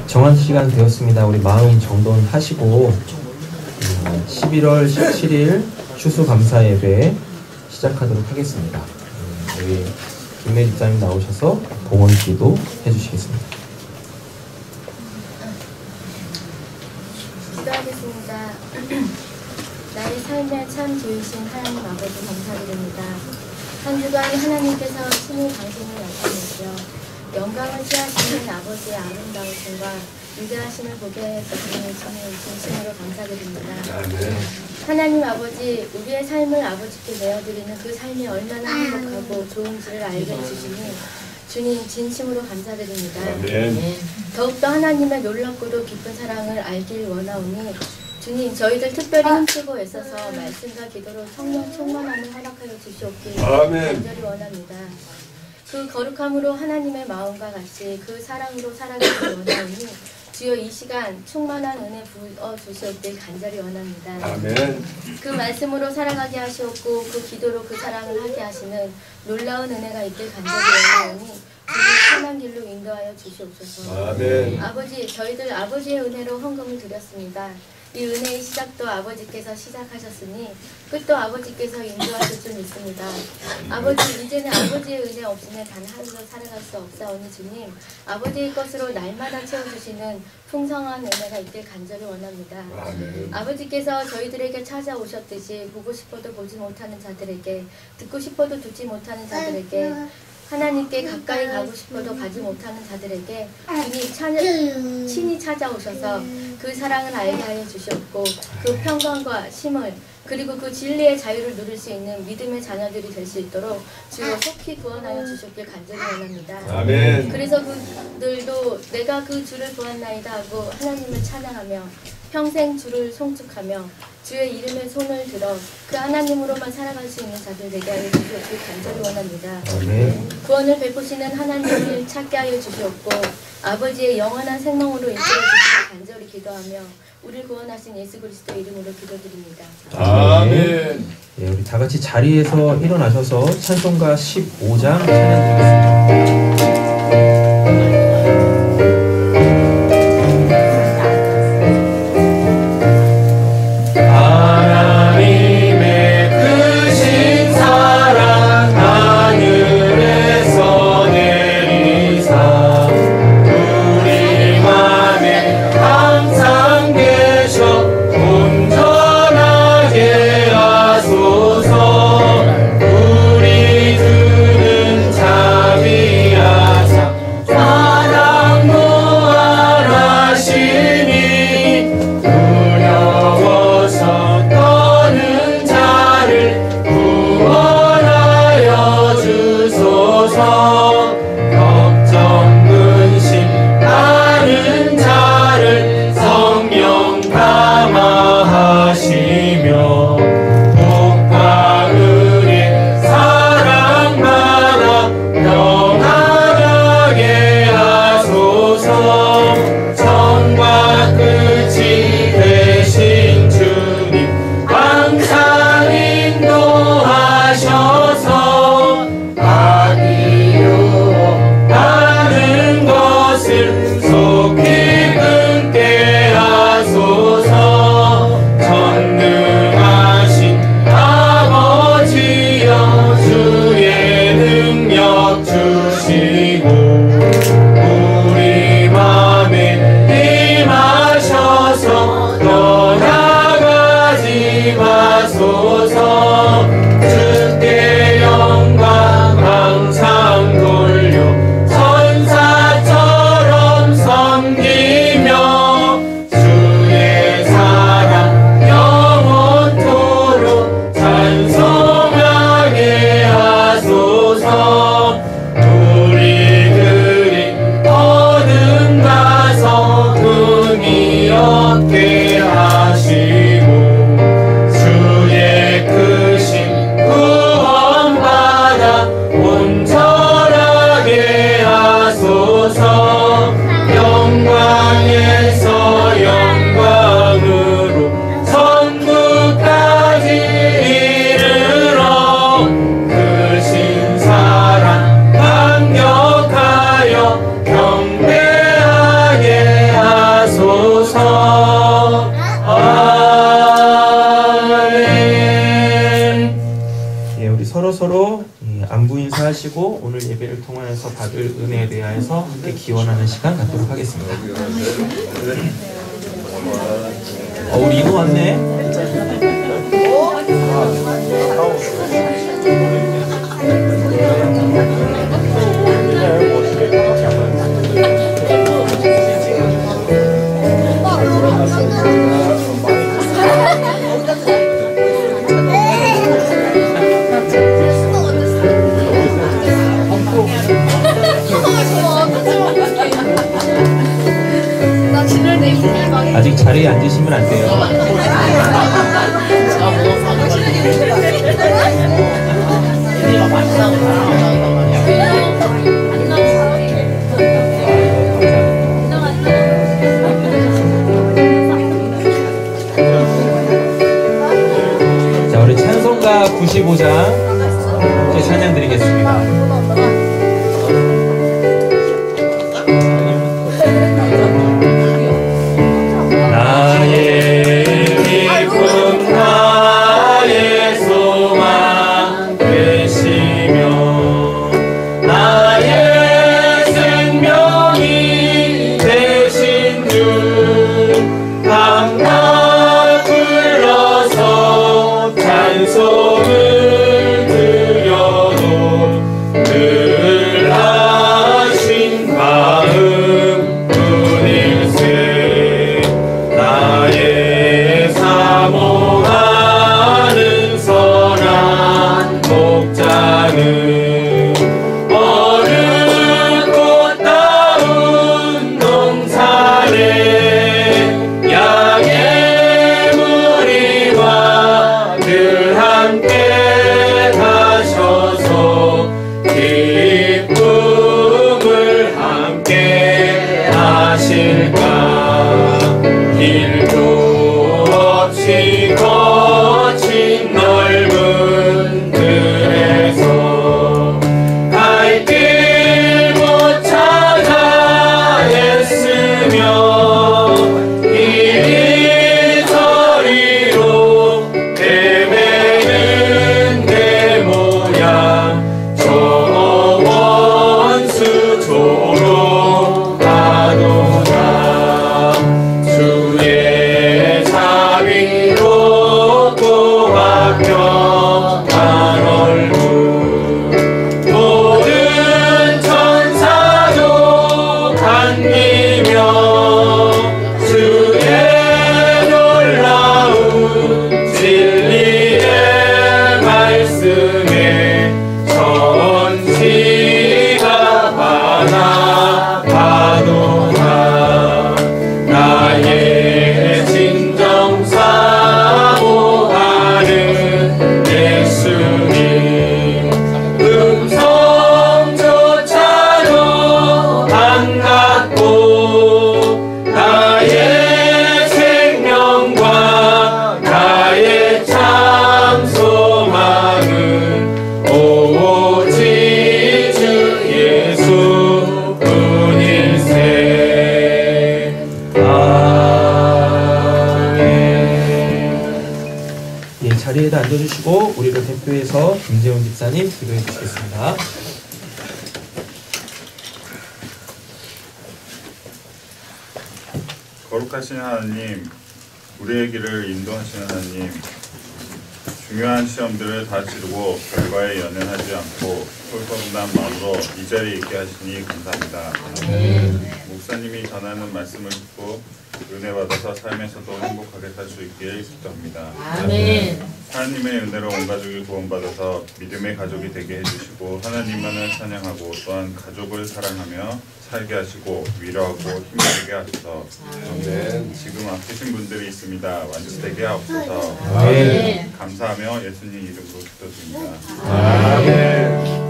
정한 시간 되었습니다. 우리 마음 정돈하시고 11월 17일 추수감사 예배 시작하도록 하겠습니다. 우리 김혜 집사님 나오셔서 봉헌 기도 해주시겠습니다. 기도하겠습니다. 나의 삶에 참 좋으신 하나님 아버지 감사드립니다. 한 주간 하나님께서 친히 당신을 나타내시어 영광을 취하시는 아버지의 아름다우심과 위대하심을 보게 해주시니 진심으로 감사드립니다. 하나님 아버지, 우리의 삶을 아버지께 내어드리는 그 삶이 얼마나 행복하고 좋은지를 알게 해주시니 주님 진심으로 감사드립니다. 더욱더 하나님의 놀랍고도 깊은 사랑을 알길 원하오니 주님, 저희들 특별히 힘쓰고 애써서 말씀과 기도로 성령 충만함을 허락하여 주시옵길 간절히 원합니다. 그 거룩함으로 하나님의 마음과 같이 그 사랑으로 살아가길 원하오니 주여 이 시간 충만한 은혜 부어 주시옵길 간절히 원합니다. 아멘. 그 말씀으로 살아가게 하시옵고 그 기도로 그 사랑을 하게 하시는 놀라운 은혜가 있길 간절히 원하오니 주님 선한 길로 인도하여 주시옵소서. 아멘. 아버지, 저희들 아버지의 은혜로 헌금을 드렸습니다. 이 은혜의 시작도 아버지께서 시작하셨으니 끝도 아버지께서 인도하실 줄 믿습니다. 아버지, 이제는 아버지의 은혜 없이는 단 하루도 살아갈 수 없사오니 주님, 아버지의 것으로 날마다 채워주시는 풍성한 은혜가 있길 간절히 원합니다. 아버지께서 저희들에게 찾아오셨듯이 보고 싶어도 보지 못하는 자들에게, 듣고 싶어도 듣지 못하는 자들에게, 하나님께 가까이 가고 싶어도 가지 못하는 자들에게 주님 친히 찾아오셔서 그 사랑을 알게 하여 주셨고 그 평강과 힘을 그리고 그 진리의 자유를 누릴 수 있는 믿음의 자녀들이 될 수 있도록 주여 속히 구원하여 주셨길 간절히 원합니다. 아멘. 그래서 그들도 내가 그 주를 보았나이다 하고 하나님을 찬양하며 평생 주를 송축하며 주의 이름에 손을 들어 그 하나님으로만 살아갈 수 있는 자들 되게 하여 주시옵길 간절히 원합니다. 아멘. 구원을 베푸시는 하나님을 찾게 하여 주시옵고 아버지의 영원한 생명으로 인도해 주시길 간절히 기도하며 우리를 구원하신 예수 그리스도 이름으로 기도드립니다. 아멘. 예, 우리 다 같이 자리에서 일어나셔서 찬송가 15장 찬양드리겠습니다. 우리 주는 참 감사하시고 오늘 예배를 통해서 받을 은혜에 대하여서 함께 기원하는 시간 갖도록 하겠습니다. 우리 이모 왔네. 아직 자리에 앉으시면 안 돼요. 자, 우리 찬송가 95장 함께 찬양 드리겠습니다. 자리에다 앉아주시고 우리를 대표해서 김재훈 집사님 기도해 주시겠습니다. 거룩하신 하나님, 우리의 길을 인도하시는 하나님, 중요한 시험들을 다 치르고 결과에 연연하지 않고 솔선한 마음으로 이 자리에 있게 하시니 감사합니다. 목사님이 전하는 말씀을 듣고 은혜 받아서 삶에서도 행복하게 살 수 있기를 기도합니다. 아멘. 하나님의 은혜로 온 가족이 구원받아서 믿음의 가족이 되게 해주시고 하나님만을 찬양하고 또한 가족을 사랑하며 살게 하시고 위로하고 힘내게 하소서. 지금 아프신 분들이 있습니다. 완치되게 하옵소서. 아멘. 감사하며 예수님 이름으로 기도드립니다. 아멘.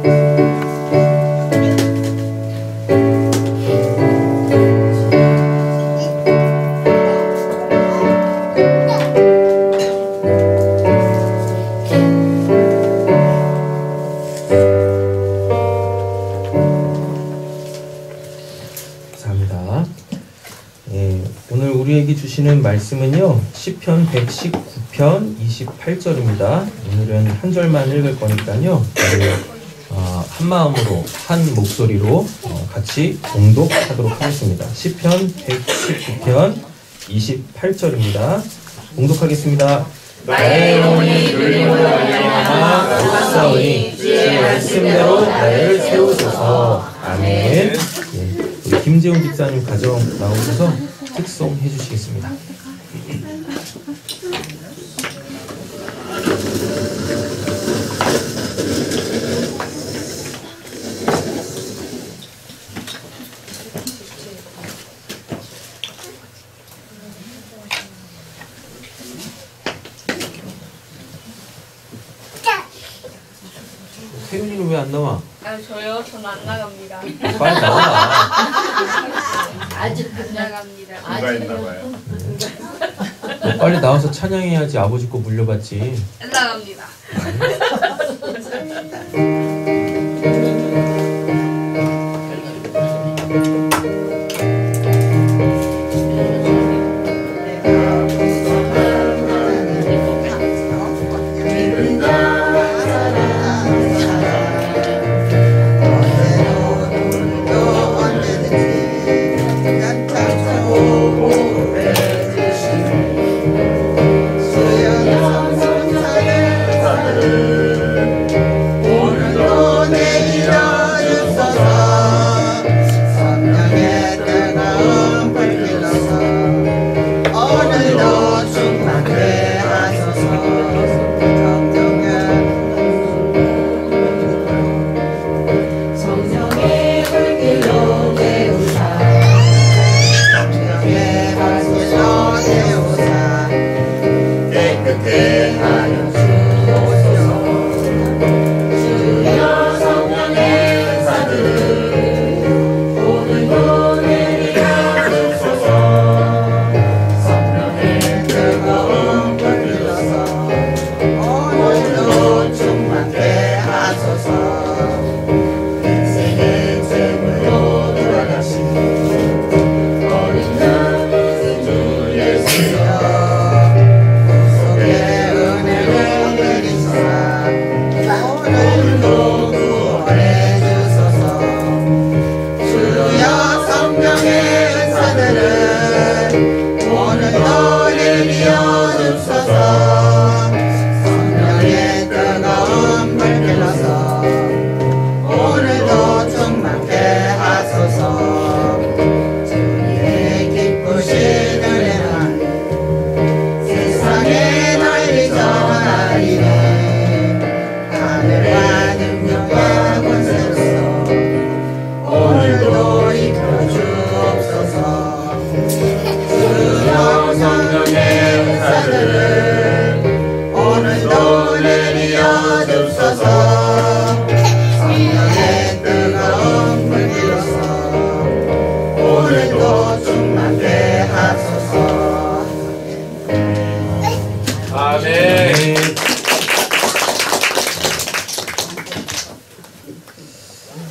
우리에게 주시는 말씀은요, 시편 119편 28절입니다. 오늘은 한 절만 읽을 거니까요, 한 마음으로 한 목소리로 같이 봉독하도록 하겠습니다. 시편 119편 28절입니다. 봉독하겠습니다. 나의 영혼이 주님으로 말미암아 목사오니 주의 말씀대로 나를 세우소서. 아멘. 우리 김재훈 집사님 가정 나오셔서 특송해 주시겠습니다. 태윤이는 왜 안 나와? 저요? 저는 안 나갑니다. 빨리 나와. 아직 안 나갑니다. 누가 있나 봐요. 너 빨리 나와서 찬양해야지. 아버지 거 물려받지. 안 나갑니다.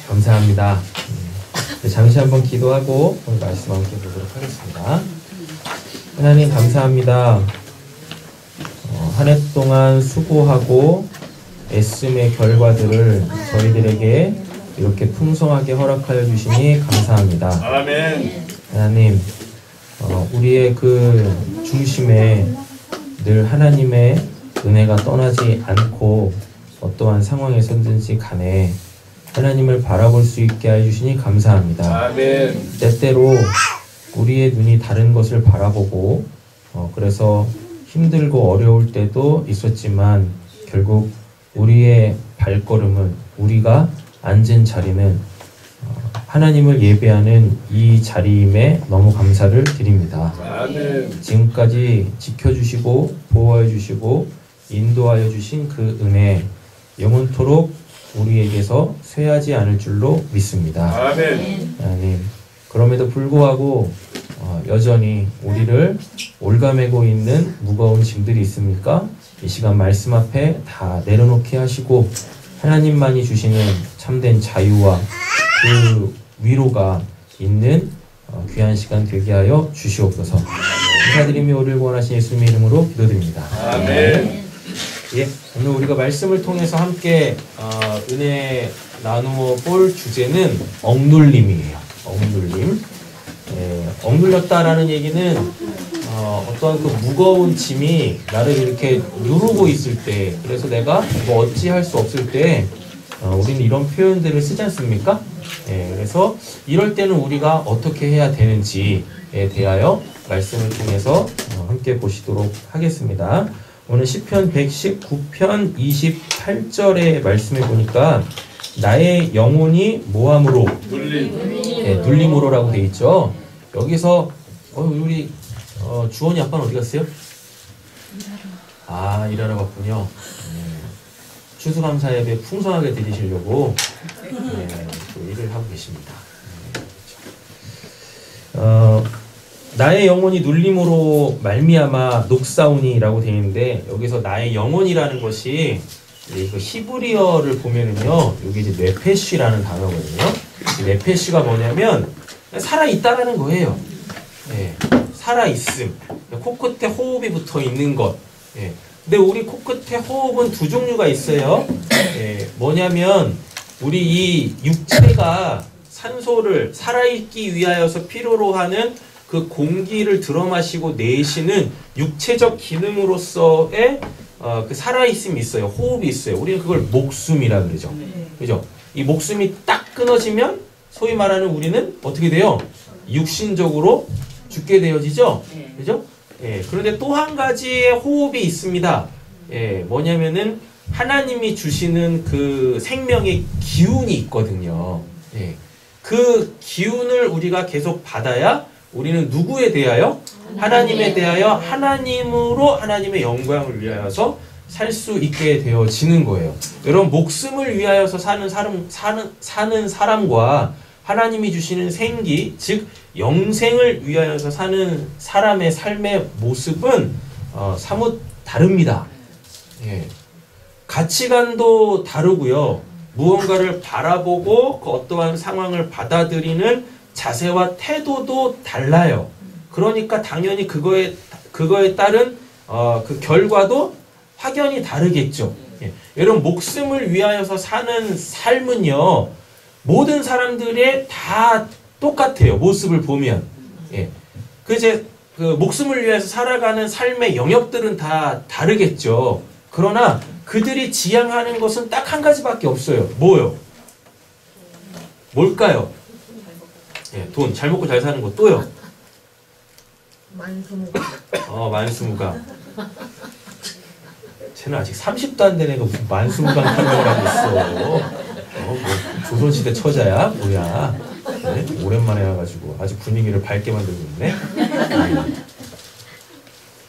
감사합니다. 잠시 한번 기도하고 오늘 말씀 함께 보도록 하겠습니다. 하나님 감사합니다. 한 해 동안 수고하고 애씀의 결과들을 저희들에게 이렇게 풍성하게 허락하여 주시니 감사합니다. 아멘. 하나님, 우리의 그 중심에 늘 하나님의 은혜가 떠나지 않고 어떠한 상황에서든지 간에 하나님을 바라볼 수 있게 해주시니 감사합니다. 아멘. 때때로 우리의 눈이 다른 것을 바라보고 그래서 힘들고 어려울 때도 있었지만 결국 우리의 발걸음은 우리가 앉은 자리는 하나님을 예배하는 이 자리임에 너무 감사를 드립니다. 아멘. 지금까지 지켜주시고 보호해 주시고 인도하여 주신 그 은혜 영원토록 우리에게서 쇠하지 않을 줄로 믿습니다. 아멘. 하나님, 그럼에도 불구하고 여전히 우리를 올가매고 있는 무거운 짐들이 있습니까? 이 시간 말씀 앞에 다 내려놓게 하시고 하나님만이 주시는 참된 자유와 그 위로가 있는 귀한 시간 되게 하여 주시옵소서. 감사드리며 우리를 구원하신 예수님의 이름으로 기도드립니다. 아멘. 예, 오늘 우리가 말씀을 통해서 함께 은혜 나누어 볼 주제는 억눌림이에요. 억눌림. 억눌렸다라는 얘기는 어떠한 그 무거운 짐이 나를 이렇게 누르고 있을 때, 그래서 내가 뭐 어찌할 수 없을 때 우리는 이런 표현들을 쓰지 않습니까? 그래서 이럴 때는 우리가 어떻게 해야 되는지에 대하여 말씀을 통해서 함께 보시도록 하겠습니다. 오늘 시편 119편 28절의 말씀에 보니까 나의 영혼이 모함으로 눌림으로라고 돼 있죠. 여기서 우리 주원이 아빠는 어디 갔어요? 일하러 갔군요. 추수감사 예배 풍성하게 드리시려고 또 일을 하고 계십니다. 나의 영혼이 눌림으로 말미암아 녹사오니라고 되어 있는데, 여기서 나의 영혼이라는 것이 그 히브리어를 보면은요, 여기 이제 뇌페쉬라는 단어거든요. 뇌페쉬가 뭐냐면 살아 있다라는 거예요. 살아 있음. 코끝에 호흡이 붙어 있는 것. 근데 우리 코끝에 호흡은 두 종류가 있어요. 뭐냐면 우리 이 육체가 산소를 살아있기 위하여서 필요로 하는 그 공기를 들어마시고 내쉬는 육체적 기능으로서의 그 살아있음이 있어요. 호흡이 있어요. 우리는 그걸 목숨이라 그러죠. 그죠? 이 목숨이 딱 끊어지면 소위 말하는 우리는 어떻게 돼요? 육신적으로 죽게 되어지죠? 그죠? 그런데 또 한 가지의 호흡이 있습니다. 뭐냐면은 하나님이 주시는 그 생명의 기운이 있거든요. 그 기운을 우리가 계속 받아야 우리는 누구에 대하여? 하나님에 대하여 하나님으로 하나님의 영광을 위하여서 살 수 있게 되어지는 거예요. 여러분, 목숨을 위하여서 사는 사람과 하나님이 주시는 생기, 즉 영생을 위하여서 사는 사람의 삶의 모습은 사뭇 다릅니다. 가치관도 다르고요. 무언가를 바라보고 그 어떠한 상황을 받아들이는 자세와 태도도 달라요. 그러니까 당연히 그거에 따른 그 결과도 확연히 다르겠죠. 여러분, 목숨을 위하여서 사는 삶은요, 모든 사람들의 다 똑같아요. 모습을 보면. 그 목숨을 위해서 살아가는 삶의 영역들은 다 다르겠죠. 그러나 그들이 지향하는 것은 딱 한 가지밖에 없어요. 뭐요? 뭘까요? 돈, 잘 먹고 잘 사는 것. 또요? 만수무강. 쟤는 아직 30도 안 된 애가 무슨 만수무강 탐욕을 하고 있어. 뭐 조선시대 처자야? 뭐야? 오랜만에 와가지고 아주 분위기를 밝게 만들고 있네.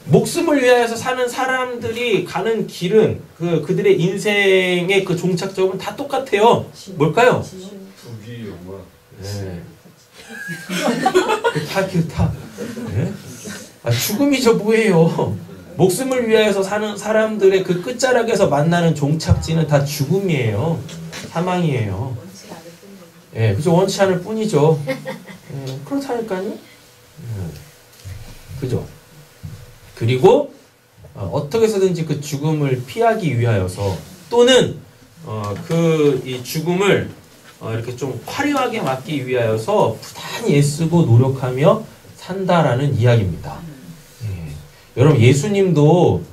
목숨을 위하여서 사는 사람들이 가는 길은 그들의 인생의 그 종착점은 다 똑같아요. 뭘까요? 부귀 영화. 다. 죽음이죠, 뭐예요? 목숨을 위하여서 사는 사람들의 그 끝자락에서 만나는 종착지는 다 죽음이에요. 사망이에요. 그죠? 원치 않을 뿐이죠. 그렇다니까요. 그죠? 그리고 어떻게 해서든지 그 죽음을 피하기 위하여서, 또는 이 죽음을 이렇게 좀 화려하게 맞기 위하여서 부단히 애쓰고 노력하며 산다라는 이야기입니다. 여러분, 예수님도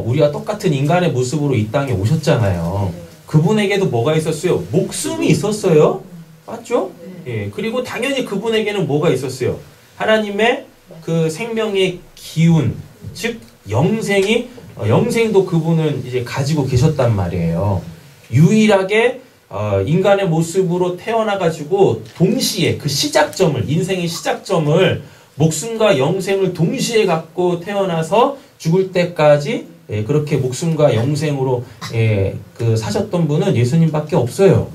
우리와 똑같은 인간의 모습으로 이 땅에 오셨잖아요. 그분에게도 뭐가 있었어요? 목숨이 있었어요. 맞죠? 그리고 당연히 그분에게는 뭐가 있었어요? 하나님의 그 생명의 기운, 즉 영생도 그분은 이제 가지고 계셨단 말이에요. 유일하게 인간의 모습으로 태어나가지고 동시에 그 시작점을, 인생의 시작점을, 목숨과 영생을 동시에 갖고 태어나서 죽을 때까지 그렇게 목숨과 영생으로 사셨던 분은 예수님밖에 없어요.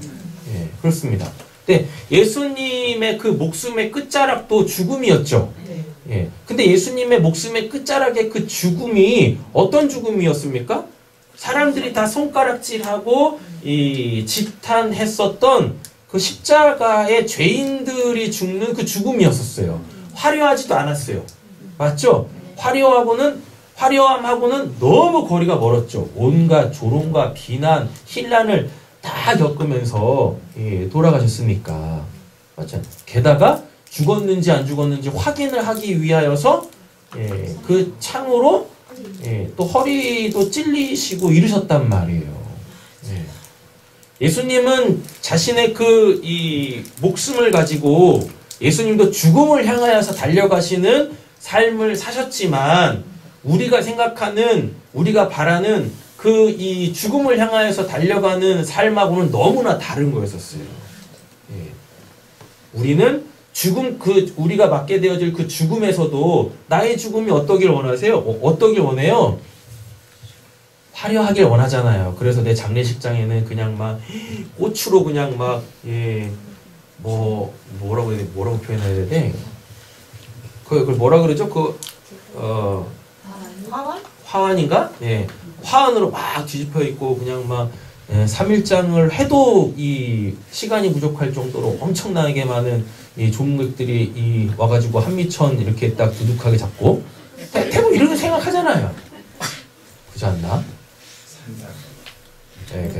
그렇습니다. 근데 예수님의 그 목숨의 끝자락도 죽음이었죠. 근데 예수님의 목숨의 끝자락의 그 죽음이 어떤 죽음이었습니까? 사람들이 다 손가락질하고 지탄했었던 그 십자가의 죄인들이 죽는 그 죽음이었었어요. 화려하지도 않았어요. 맞죠? 화려함하고는 너무 거리가 멀었죠. 온갖 조롱과 비난, 힐난을 다 다 겪으면서 돌아가셨으니까. 맞죠? 게다가 죽었는지 안 죽었는지 확인을 하기 위하여서 그 창으로 또 허리도 찔리시고 이르셨단 말이에요. 예수님은 자신의 이 목숨을 가지고 예수님도 죽음을 향하여서 달려가시는 삶을 사셨지만 우리가 생각하는, 우리가 바라는 이 죽음을 향하여서 달려가는 삶하고는 너무나 다른 거였었어요. 우리는 우리가 맞게 되어질 그 죽음에서도 나의 죽음이 어떠길 원하세요? 어떠길 원해요? 화려하길 원하잖아요. 그래서 내 장례식장에는 그냥 막 꽃으로 그냥 막 뭐라고 표현해야 돼? 그걸 뭐라 그러죠? 화환인가? 화환으로 막 뒤집혀 있고 그냥 막 3일장을 해도 이 시간이 부족할 정도로 엄청나게 많은 이 조문객들이 와가지고 한미천 이렇게 딱 두둑하게 잡고 대부분 이런 거 생각하잖아요. 그렇지 않나?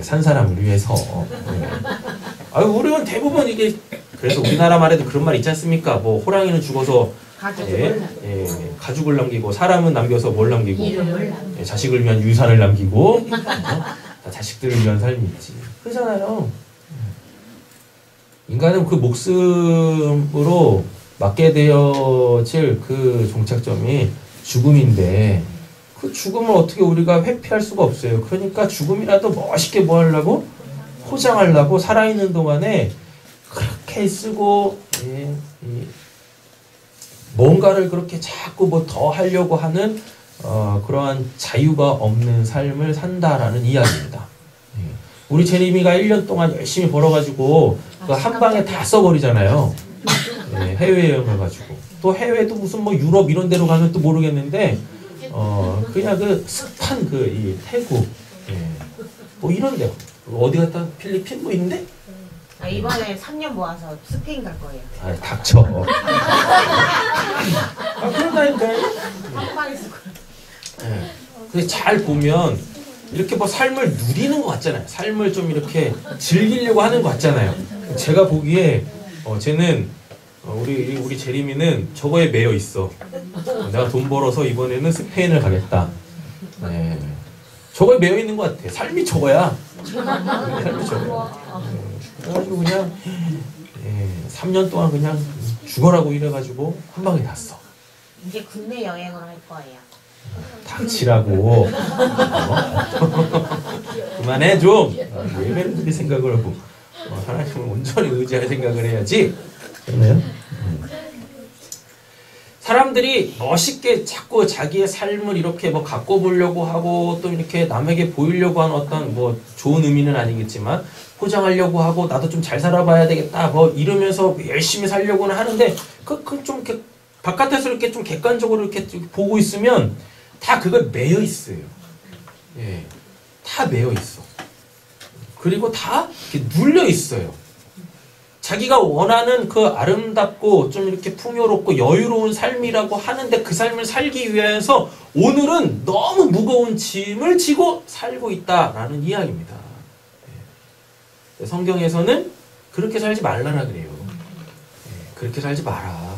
산 사람을 위해서. 우리는 대부분 이게 그래서 우리나라 말에도 그런 말 있지 않습니까? 뭐 호랑이는 죽어서 가죽을 남기고 사람은 남겨서 뭘 남기고 자식을 위한 유산을 남기고 다 자식들을 위한 삶이지. 그러잖아요. 인간은 그 목숨으로 맞게 되어질 그 종착점이 죽음인데 그 죽음을 어떻게 우리가 회피할 수가 없어요. 그러니까 죽음이라도 멋있게 뭐 하려고? 포장하려고 살아있는 동안에 그렇게 쓰고 뭔가를 그렇게 자꾸 뭐 더 하려고 하는 그러한 자유가 없는 삶을 산다라는 이야기입니다. 우리 제리미가 1년 동안 열심히 벌어가지고 그 한 방에 다 써버리잖아요. 해외여행을 가지고 또 해외도 무슨 뭐 유럽 이런 데로 가면 또 모르겠는데 그냥 그 습한 이 태국 뭐 이런 데 어디 갔다 필리핀 뭐 있는데? 이번에 3년 모아서 스페인 갈 거예요. 닥쳐. 그런다니까요. 근데 잘 보면 이렇게 뭐 삶을 누리는 것 같잖아요. 삶을 좀 이렇게 즐기려고 하는 것 같잖아요. 제가 보기에 쟤는 우리 제리미는 저거에 매여 있어. 내가 돈 벌어서 이번에는 스페인을 가겠다. 저거에 매여 있는 것 같아. 삶이 저거야. 삶이 저거야. 그래가지고 그냥 3년 동안 그냥 죽어라고 이래가지고 한 방에 났어. 이제 국내 여행을 할 거예요. 닥치라고. 그만해 좀. 예배를 생각을 하고 하나님을 온전히 의지할 생각을 해야지. 그러네요. 사람들이 멋있게 자꾸 자기의 삶을 이렇게 뭐 갖고 보려고 하고 또 이렇게 남에게 보이려고 하는 어떤 뭐 좋은 의미는 아니겠지만 포장하려고 하고 나도 좀 잘 살아봐야 되겠다 뭐 이러면서 열심히 살려고는 하는데 그 좀 이렇게 바깥에서 이렇게 좀 객관적으로 이렇게 보고 있으면 다 그걸 매여 있어요. 다 매여 있어. 그리고 다 이렇게 눌려 있어요. 자기가 원하는 그 아름답고 좀 이렇게 풍요롭고 여유로운 삶이라고 하는데 그 삶을 살기 위해서 오늘은 너무 무거운 짐을 지고 살고 있다라는 이야기입니다. 성경에서는 그렇게 살지 말라라 그래요. 그렇게 살지 마라.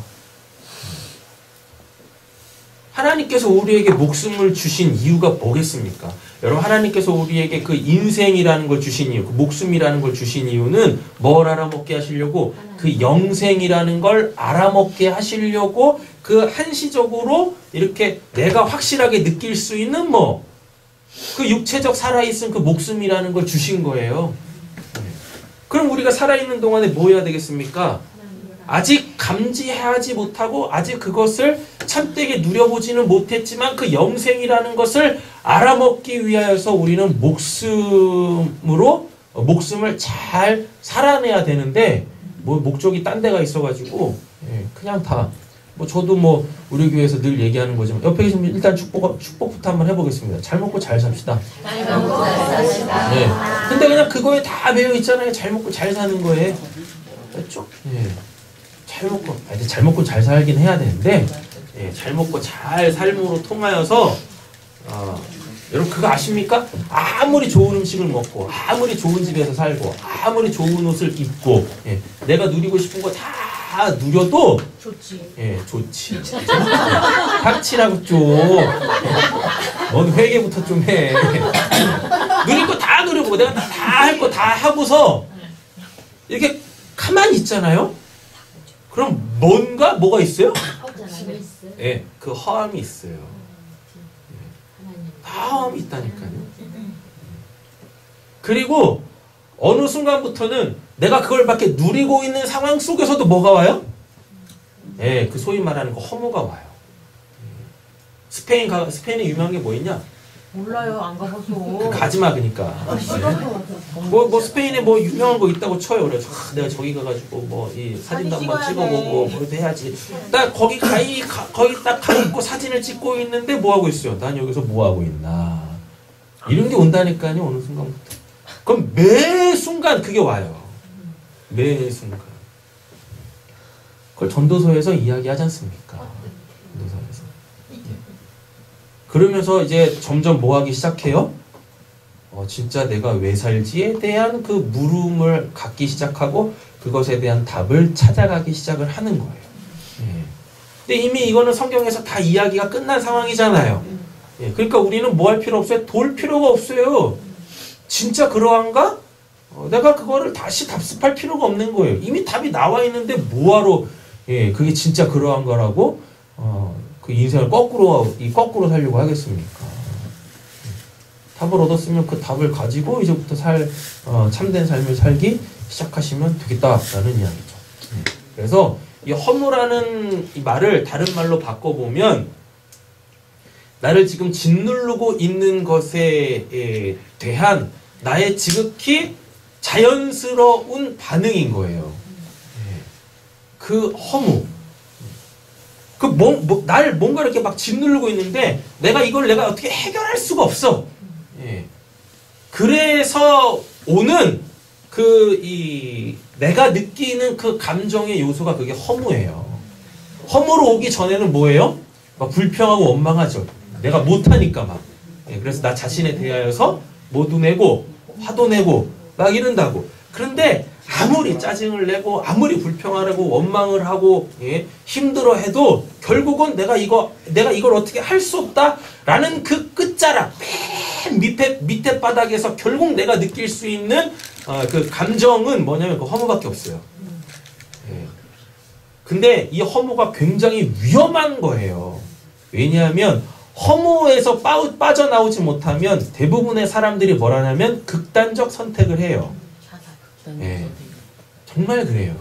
하나님께서 우리에게 목숨을 주신 이유가 뭐겠습니까? 여러분 하나님께서 우리에게 그 인생이라는 걸 주신 이유, 그 목숨이라는 걸 주신 이유는 뭘 알아먹게 하시려고? 그 영생이라는 걸 알아먹게 하시려고 그 한시적으로 이렇게 내가 확실하게 느낄 수 있는 그 육체적 살아있은 그 목숨이라는 걸 주신 거예요. 그럼 우리가 살아있는 동안에 뭐 해야 되겠습니까? 아직 감지하지 못하고 아직 그것을 참되게 누려보지는 못했지만 그 영생이라는 것을 알아먹기 위하여서 우리는 목숨을 잘 살아내야 되는데 뭐 목적이 딴 데가 있어가지고 그냥 다 저도 우리 교회에서 늘 얘기하는 거지만 옆에 계시면 일단 축복부터 한번 해보겠습니다. 잘 먹고 잘 삽시다. 잘 먹고 잘 삽시다. 근데 그냥 그거에 다 매여 있잖아요. 잘 먹고 잘 사는 거에. 그렇죠? 잘 먹고 잘 살긴 해야 되는데 잘 먹고 잘 삶으로 통하여서 여러분 그거 아십니까? 아무리 좋은 음식을 먹고 아무리 좋은 집에서 살고 아무리 좋은 옷을 입고 예, 내가 누리고 싶은 거 다 누려도 좋지. 예, 좋지. 닥치라고 좀. 넌 회개부터 좀 해. 누릴 거 다 누리고 내가 다 할 거 다 하고서 이렇게 가만히 있잖아요. 그럼 뭐가 있어요? 예, 그 허함이 있어요. 허함이 있다니까요. 그리고 어느 순간부터는 내가 그걸 밖에 누리고 있는 상황 속에서도 뭐가 와요? 예, 그 소위 말하는 거 허무가 와요. 스페인에 유명한 게 뭐 있냐? 몰라요. 안 가봐서. 그 가지마 그니까. 뭐 스페인에 뭐 유명한 거 있다고 쳐요. 그래서 내가 저기 가가지고 뭐 이 사진도 한번 찍어보고 뭐도 해야지. 나 거기 거기 딱 가있고 사진을 찍고 있는데 뭐 하고 있어요? 난 여기서 뭐 하고 있나? 이런 게 온다니까요. 어느 순간부터. 그럼 매 순간 그게 와요. 매 순간. 그걸 전도서에서 이야기하지 않습니까? 전도서에서. 그러면서 이제 점점 뭐 하기 시작해요? 진짜 내가 왜 살지에 대한 그 물음을 갖기 시작하고 그것에 대한 답을 찾아가기 시작을 하는 거예요. 예. 근데 이미 이거는 성경에서 다 이야기가 끝난 상황이잖아요. 예. 그러니까 우리는 뭐 할 필요 없어요? 돌 필요가 없어요. 진짜 그러한가? 내가 그거를 다시 답습할 필요가 없는 거예요. 이미 답이 나와 있는데 뭐하러 예, 그게 진짜 그러한 거라고 그 인생을 거꾸로 살려고 하겠습니까? 답을 얻었으면 그 답을 가지고 이제부터 참된 삶을 살기 시작하시면 되겠다라는 이야기죠. 그래서 이 허무라는 이 말을 다른 말로 바꿔보면 나를 지금 짓누르고 있는 것에 대한 나의 지극히 자연스러운 반응인 거예요. 그 허무. 날 뭔가 이렇게 막 짓누르고 있는데 내가 어떻게 해결할 수가 없어. 예. 그래서 오는 내가 느끼는 그 감정의 요소가 그게 허무예요. 허무로 오기 전에는 뭐예요? 막 불평하고 원망하죠. 내가 못하니까 막. 예. 그래서 나 자신에 대하여서 모두 내고 화도 내고 막 이런다고. 그런데 아무리 짜증을 내고 아무리 불평하고 원망을 하고 예, 힘들어해도 결국은 내가 이걸 어떻게 할 수 없다라는 그 끝자락 맨 밑에 바닥에서 결국 내가 느낄 수 있는 그 감정은 뭐냐면 그 허무밖에 없어요. 예. 근데 이 허무가 굉장히 위험한 거예요. 왜냐하면 허무에서 빠져나오지 못하면 대부분의 사람들이 뭐라냐면 극단적 선택을 해요. 예, 정말 그래요.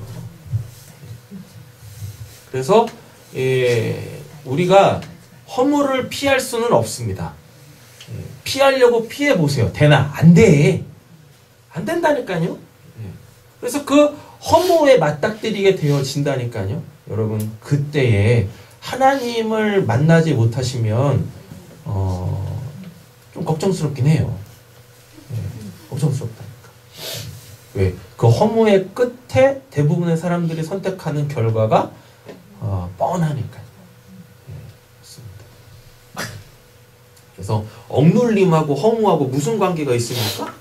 그래서 우리가 허무를 피할 수는 없습니다. 피하려고 피해보세요. 되나? 안 돼. 안 된다니까요. 그래서 그 허무에 맞닥뜨리게 되어진다니까요. 여러분 그때에 하나님을 만나지 못하시면 좀 걱정스럽긴 해요. 걱정스럽다니까. 왜? 그 허무의 끝에 대부분의 사람들이 선택하는 결과가 뻔하니까요. 그렇습니다. 그래서 억눌림하고 허무하고 무슨 관계가 있습니까?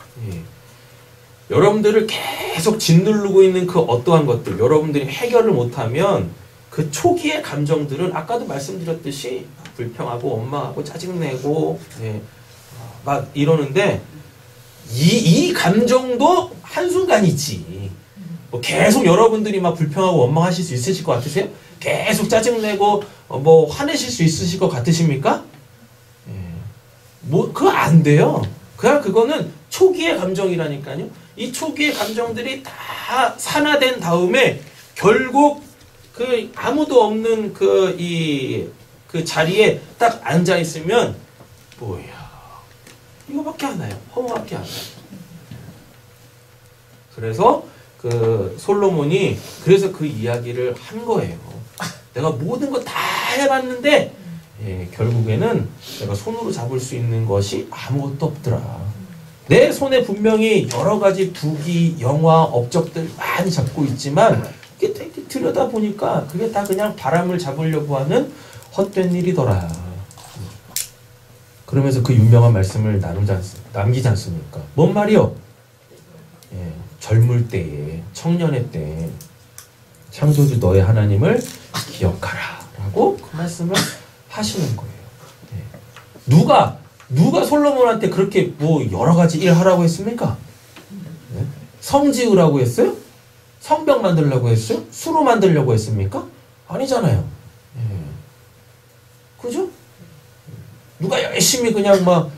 여러분들을 계속 짓누르고 있는 그 어떠한 것들, 여러분들이 해결을 못하면 그 초기의 감정들은 아까도 말씀드렸듯이 불평하고 원망하고 짜증내고 막 이러는데 이 감정도 한순간이지. 뭐 계속 여러분들이 막 불평하고 원망하실 수 있으실 것 같으세요? 계속 짜증내고 뭐 화내실 수 있으실 것 같으십니까? 뭐 그거 안 돼요. 그냥 그거는 초기의 감정이라니까요. 이 초기의 감정들이 다 산화된 다음에 결국 그 아무도 없는 그 자리에 딱 앉아 있으면 뭐야 이거밖에 안 나요. 허무밖에 안 나요. 그래서 그 솔로몬이 그래서 그 이야기를 한 거예요. 내가 모든 거 다 해봤는데 결국에는 내가 손으로 잡을 수 있는 것이 아무것도 없더라. 내 손에 분명히 여러 가지 부귀, 영화, 업적들 많이 잡고 있지만 이렇게 들여다보니까 그게 다 그냥 바람을 잡으려고 하는 헛된 일이더라. 그러면서 그 유명한 말씀을 남기지 않습니까? 뭔 말이요? 예, 젊을 때에, 청년의 때에 창조주 너의 하나님을 기억하라 라고 그 말씀을 하시는 거예요. 예. 누가 솔로몬한테 그렇게 뭐 여러 가지 일 하라고 했습니까? 예? 성 지으라고 했어요? 성벽 만들려고 했어요? 수로 만들려고 했습니까? 아니잖아요. 예. 그죠? 누가 열심히 그냥 막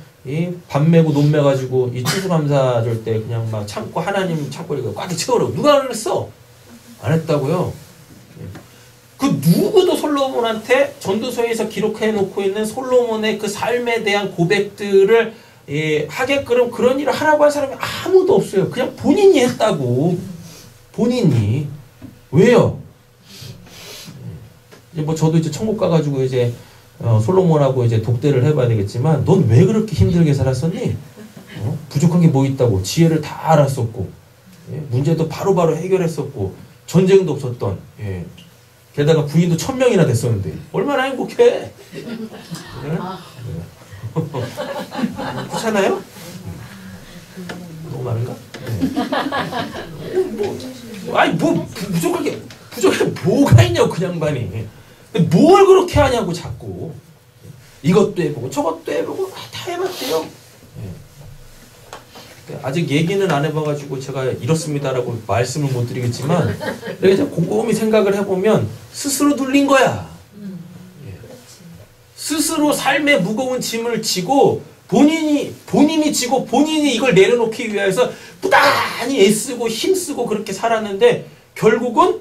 밥 메고 논 메가지고 이 추수감사 줄 때 그냥 막 창고 하나님 창고를 꽉 채우라고 누가 그랬어? 안 했다고요. 그 누구도 솔로몬한테 전도서에서 기록해 놓고 있는 솔로몬의 그 삶에 대한 고백들을 하게끔 그런 일을 하라고 한 사람이 아무도 없어요. 그냥 본인이 했다고. 본인이. 왜요? 이제 뭐 저도 이제 천국 가가지고 이제 솔로몬하고 이제 독대를 해봐야 되겠지만 넌 왜 그렇게 힘들게 살았었니? 부족한 게 뭐 있다고 지혜를 다 알았었고 문제도 바로바로 해결했었고 전쟁도 없었던 게다가 부인도 1000명이나 됐었는데 얼마나 행복해? 그렇잖아요? 너무 많은가? 부족한 게 뭐가 있냐고 그 양반이. 뭘 그렇게 하냐고 자꾸. 이것도 해보고 저것도 해보고 다 해봤대요. 아직 얘기는 안 해봐가지고 제가 이렇습니다라고 말씀을 못 드리겠지만 내가 이제 곰곰이 생각을 해보면 스스로 눌린 거야. 스스로 삶의 무거운 짐을 지고 본인이 지고 본인이 이걸 내려놓기 위해서 부단히 애쓰고 힘쓰고 그렇게 살았는데 결국은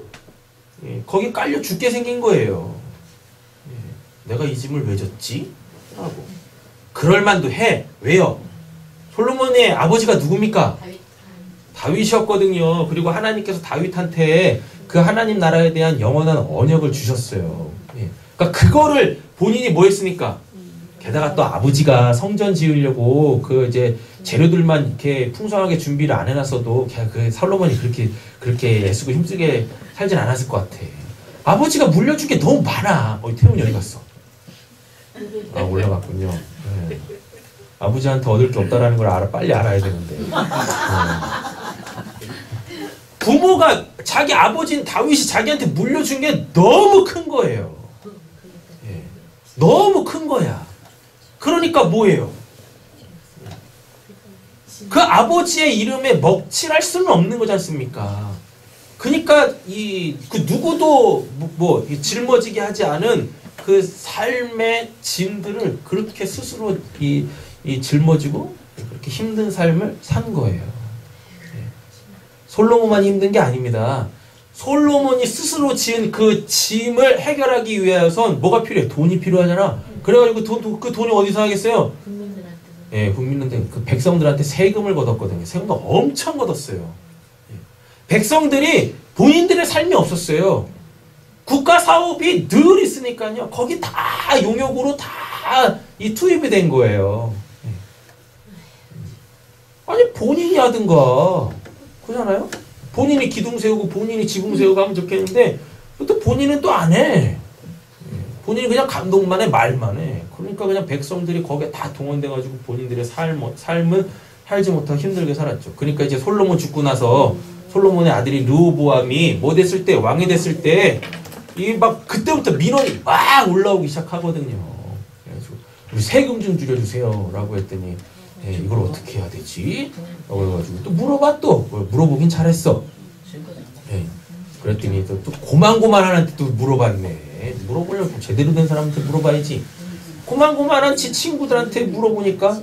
거기 깔려 죽게 생긴 거예요. 내가 이 짐을 왜 졌지? 하고 그럴만도 해. 왜요? 솔로몬의 아버지가 누굽니까? 다윗이었거든요. 그리고 하나님께서 다윗한테 그 하나님 나라에 대한 영원한 언약을 주셨어요. 그러니까 그거를 본인이 뭐 했습니까? 게다가 또 아버지가 성전 지으려고 그 이제 재료들만 이렇게 풍성하게 준비를 안 해놨어도 그 솔로몬이 그렇게 애쓰고 힘쓰게 살진 않았을 것 같아. 아버지가 물려준 게 너무 많아. 태훈이 어디 갔어? 아, 올라갔군요. 네. 아버지한테 얻을 게 없다라는 걸 빨리 알아야 되는데. 부모가 자기 아버지인 다윗이 자기한테 물려준 게 너무 큰 거예요. 예. 너무 큰 거야. 그러니까 뭐예요? 그 아버지의 이름에 먹칠할 수는 없는 거지 않습니까? 그러니까 그 누구도 짊어지게 하지 않은 그 삶의 짐들을 그렇게 스스로 짊어지고 그렇게 힘든 삶을 산 거예요. 솔로몬만 힘든 게 아닙니다. 솔로몬이 스스로 지은 그 짐을 해결하기 위해서는 뭐가 필요해? 돈이 필요하잖아. 그래가지고 그 돈이 어디서 하겠어요? 국민들한테 그 백성들한테 세금을 걷었거든요. 세금도 엄청 걷었어요. 백성들이 본인들의 삶이 없었어요. 국가 사업이 늘 있으니까요. 거기 다 용역으로 다 이 투입이 된 거예요. 아니 본인이 하든가 그러잖아요. 본인이 기둥 세우고 본인이 지붕 세우고 하면 좋겠는데 또 본인은 또 안 해. 본인이 그냥 감동만 해, 말만 해. 그러니까 그냥 백성들이 거기에 다 동원돼가지고 본인들의 삶은 살지 못하고 힘들게 살았죠. 그러니까 이제 솔로몬 죽고 나서 솔로몬의 아들이 르호보암이 뭐 됐을 때, 왕이 됐을 때 이 막 그때부터 민원이 막 올라오기 시작하거든요. 그래가지고 우리 세금 좀 줄여주세요 라고 했더니 이걸 어떻게 해야 되지? 그래가지고 또 물어보긴 잘했어. 그랬더니 또 고만고만한한테 또 물어봤네. 물어보려면 제대로 된 사람한테 물어봐야지. 고만고만한 지 친구들한테 물어보니까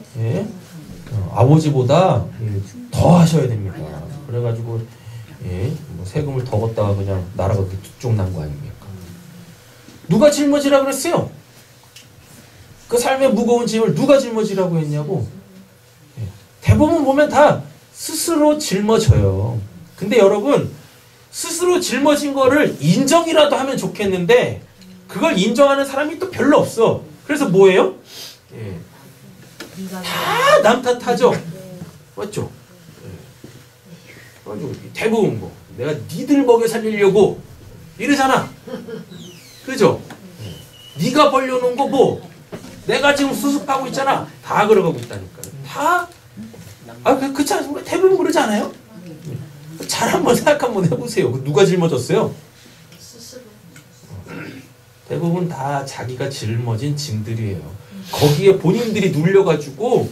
아버지보다 더 하셔야 됩니다. 그래가지고 뭐 세금을 더 걷다가 그냥 나라가 그렇게 뚝 난 거 아닙니까? 누가 짊어지라 그랬어요? 그 삶의 무거운 짐을 누가 짊어지라고 했냐고. 대부분 보면 다 스스로 짊어져요. 근데 여러분 스스로 짊어진 거를 인정이라도 하면 좋겠는데 그걸 인정하는 사람이 또 별로 없어. 그래서 뭐예요? 다 남 탓하죠. 맞죠? 대부분 뭐 내가 니들 먹여 살리려고 이러잖아. 그죠? 네가 벌려놓은 거 뭐 내가 지금 수습하고 있잖아. 다 그러고 있다니까요. 다. 그렇지 않습니까? 대부분 그러지 않아요? 잘 한번 생각 한번 해보세요. 누가 짊어졌어요? 대부분 다 자기가 짊어진 짐들이에요. 거기에 본인들이 눌려가지고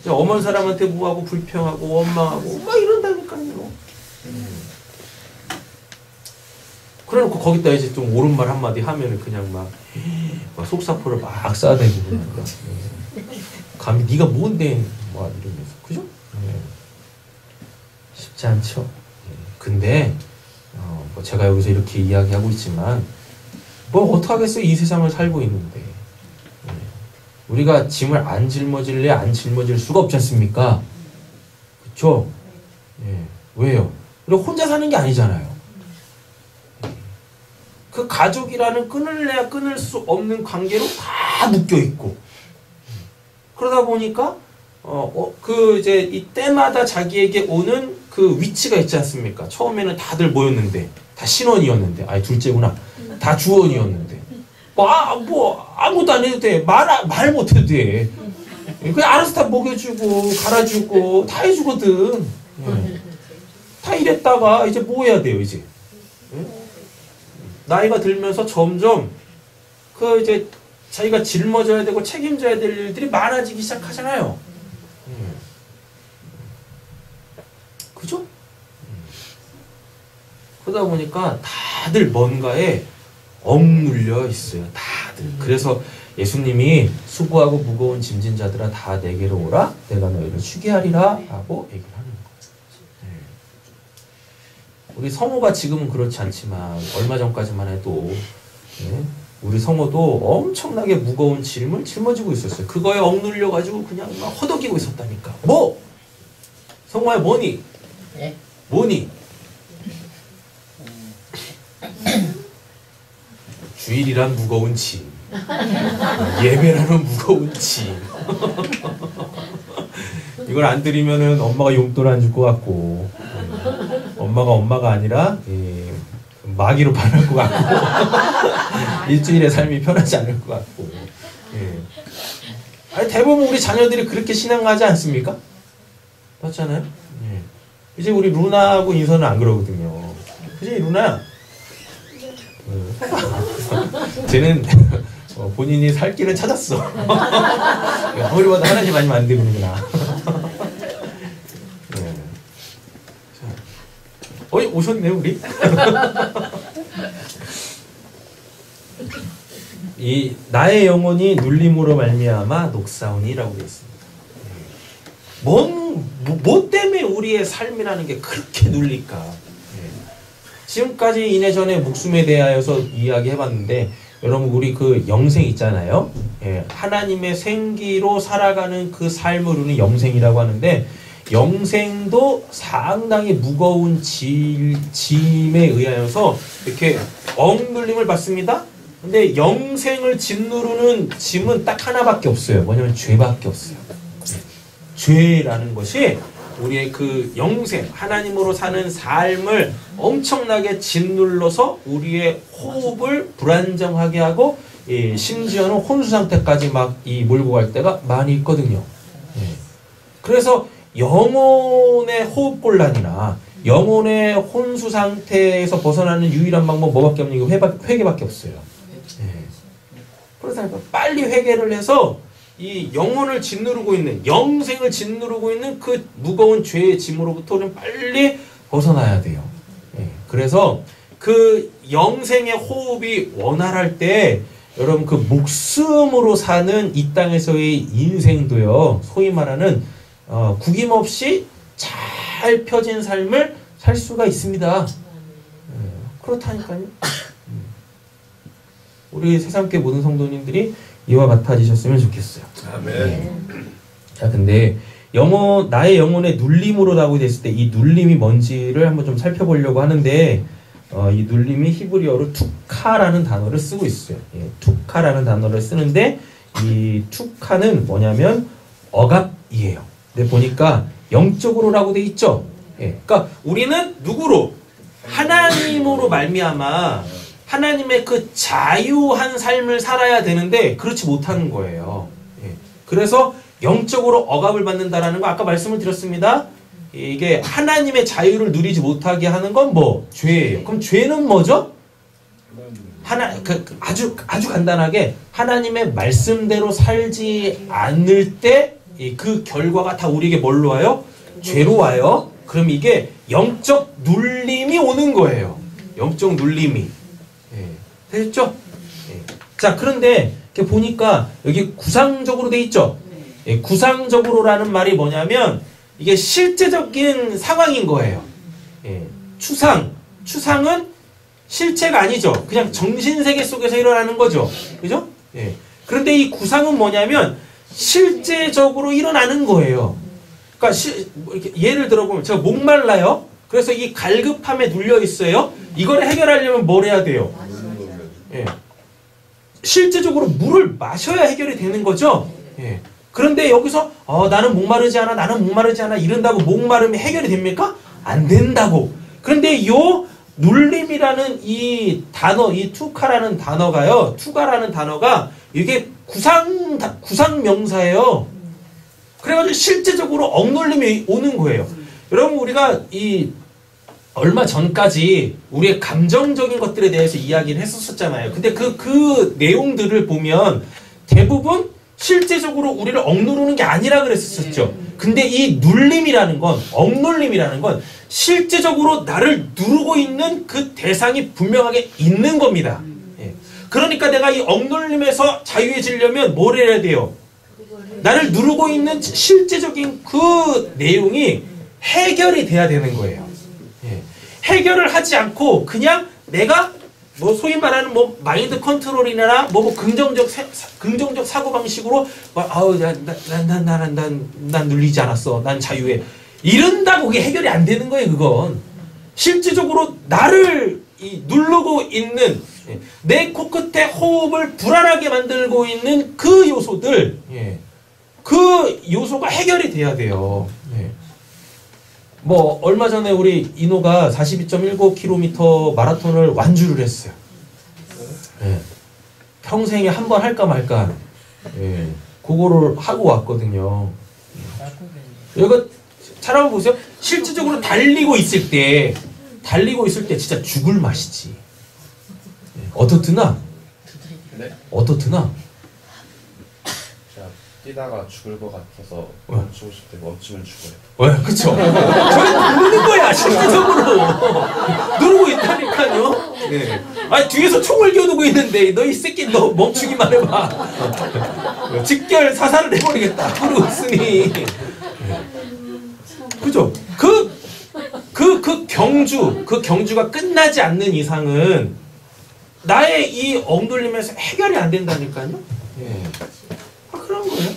어머니 사람한테 뭐하고 불평하고 원망하고 막 이런다니까요. 그래놓고 거기다 이제 좀 옳은 말 한마디 하면은 그냥 막 속사포를 막 쏴대고 그냥 감히 네가 뭔데 막 이러면서 그죠? 쉽지 않죠. 근데 뭐 제가 여기서 이렇게 이야기하고 있지만 뭐 어떡하겠어요. 이 세상을 살고 있는데 우리가 짐을 안 짊어질래 안 짊어질 수가 없지 않습니까? 그쵸? 왜요? 우리가 혼자 사는 게 아니잖아요. 그 가족이라는 끊을래야 끊을 수 없는 관계로 다 묶여 있고 그러다 보니까 그 이제 이 때마다 자기에게 오는 그 위치가 있지 않습니까? 처음에는 다들 모였는데 다 신원이었는데 아니 둘째구나 다 주원이었는데 뭐 아무것도 안 해도 돼 말 못해도 돼 그냥 알아서 다 먹여주고 갈아주고 다 해주거든. 다 이랬다가 이제 뭐 해야 돼요 이제? 나이가 들면서 점점 그 이제 자기가 짊어져야 되고 책임져야 될 일들이 많아지기 시작하잖아요. 그죠? 그러다 보니까 다들 뭔가에 억눌려 있어요. 다들. 그래서 예수님이 수고하고 무거운 짐진 자들아 다 내게로 오라 내가 너희를 쉬게 하리라 라고 얘기를 하는 거예요. 우리 성호가 지금은 그렇지 않지만 얼마 전까지만 해도 우리 성호도 엄청나게 무거운 짐을 짊어지고 있었어요. 그거에 억눌려가지고 그냥 막 허덕이고 있었다니까. 뭐? 성호야 뭐니? 네? 뭐니? 주일이란 무거운 짐. 예배라는 무거운 짐. 이걸 안 드리면은 엄마가 용돈 안 줄 것 같고 엄마가 아니라 마귀로 반할 것 같고 일주일의 삶이 편하지 않을 것 같고 아니 대부분 우리 자녀들이 그렇게 신앙하지 않습니까? 맞잖아요? 이제 우리 루나하고 인선은 안 그러거든요. 그지 루나야? 쟤는 본인이 살 길을 찾았어. 아무리 봐도 하나님 아니면 안 되는구나. 어이 오셨네 우리. 이 나의 영혼이 눌림으로 말미암아 녹사오니라고 했습니다. 뭐 때문에 우리의 삶이라는 게 그렇게 눌릴까? 지금까지 이내전에 목숨에 대하여서 이야기해봤는데 여러분 우리 그 영생 있잖아요. 하나님의 생기로 살아가는 그 삶을 우리는 영생이라고 하는데 영생도 상당히 무거운 짐에 의하여서 이렇게 억눌림을 받습니다. 근데 영생을 짓누르는 짐은 딱 하나밖에 없어요. 뭐냐면 죄밖에 없어요. 죄라는 것이 우리의 그 영생, 하나님으로 사는 삶을 엄청나게 짓눌러서 우리의 호흡을 불안정하게 하고 심지어는 혼수 상태까지 막 몰고 갈 때가 많이 있거든요. 그래서 영혼의 호흡곤란이나 영혼의 혼수 상태에서 벗어나는 유일한 방법 뭐밖에 없는 게 회개밖에 없어요. 그래서 빨리 회개를 해서 이 영혼을 짓누르고 있는 영생을 짓누르고 있는 그 무거운 죄의 짐으로부터 우리는 빨리 벗어나야 돼요. 그래서 그 영생의 호흡이 원활할 때 여러분 그 목숨으로 사는 이 땅에서의 인생도요 소위 말하는 구김없이 잘 펴진 삶을 살 수가 있습니다. 그렇다니까요. 우리 새삼께 모든 성도님들이 이와 같아지셨으면 좋겠어요. 아멘. 자, 근데 나의 영혼의 눌림으로라고 됐을 때 이 눌림이 뭔지를 한번 좀 살펴보려고 하는데 이 눌림이 히브리어로 투카라는 단어를 쓰고 있어요. 투카라는 단어를 쓰는데 이 투카는 뭐냐면 억압이에요. 근데 보니까 영적으로라고 돼 있죠. 그러니까 우리는 누구로? 하나님으로 말미암아 하나님의 그 자유한 삶을 살아야 되는데 그렇지 못하는 거예요. 예. 그래서 영적으로 억압을 받는다라는 거 아까 말씀을 드렸습니다. 이게 하나님의 자유를 누리지 못하게 하는 건 뭐? 죄예요. 그럼 죄는 뭐죠? 아주 간단하게 하나님의 말씀대로 살지 않을 때 그 결과가 다 우리에게 뭘로 와요? 죄로 와요. 그럼 이게 영적 눌림이 오는 거예요. 영적 눌림이. 예. 됐죠? 예. 자, 그런데 이렇게 보니까 여기 구상적으로 돼 있죠? 예. 구상적으로라는 말이 뭐냐면 이게 실제적인 상황인 거예요. 예. 추상은 실체가 아니죠. 그냥 정신세계 속에서 일어나는 거죠. 그죠? 예. 그런데 이 구상은 뭐냐면 실제적으로 일어나는 거예요. 그러니까 이렇게 예를 들어보면 제가 목말라요. 그래서 이 갈급함에 눌려 있어요. 이걸 해결하려면 뭘 해야 돼요? 예. 실제적으로 물을 마셔야 해결이 되는 거죠. 예. 그런데 여기서 나는 목마르지 않아 이런다고 목마름이 해결이 됩니까? 안 된다고. 그런데 요 눌림이라는 이 단어, 이 투카라는 단어가요. 투가라는 단어가 이게 구상 명사예요. 그래가지고 실제적으로 억눌림이 오는 거예요. 여러분 우리가 얼마 전까지 우리의 감정적인 것들에 대해서 이야기를 했었잖아요. 근데 그 내용들을 보면 대부분 실제적으로 우리를 억누르는 게 아니라 그랬었죠. 근데 이 눌림이라는 건, 억눌림이라는 건 실제적으로 나를 누르고 있는 그 대상이 분명하게 있는 겁니다. 예. 그러니까 내가 이 억눌림에서 자유해지려면 뭘 해야 돼요? 나를 누르고 있는 실제적인 그 내용이 해결이 돼야 되는 거예요. 예. 해결을 하지 않고 그냥 내가 뭐 소위 말하는 뭐 마인드 컨트롤이나 뭐 긍정적 사고 방식으로 난 눌리지 않았어. 난 자유해. 이런다고 그게 해결이 안 되는 거예요. 그건 실질적으로 나를 누르고 있는 내 코끝에 호흡을 불안하게 만들고 있는 그 요소들, 그 요소가 해결이 돼야 돼요. 뭐 얼마 전에 우리 인호가 42.19km 마라톤을 완주를 했어요. 평생에 한 번 할까 말까. 그거를 하고 왔거든요. 이거 잘 한번 보세요. 실질적으로 달리고 있을 때 진짜 죽을 맛이지. 어떻드나? 네? 어떻드나? 제가 뛰다가 죽을 것 같아서 멈추고 싶을 때 멈추면 죽어요. 그쵸. 저게 누르는 거야, 실질적으로. 누르고 있다니까요. 네. 아니, 뒤에서 총을 겨누고 있는데, 너 이 새끼, 너 멈추기만 해봐. 직결 사살을 해버리겠다. 그러고 있으니. 그죠? 그 경주가 끝나지 않는 이상은 나의 이 억눌림에서 해결이 안 된다니까요. 그런 거예요.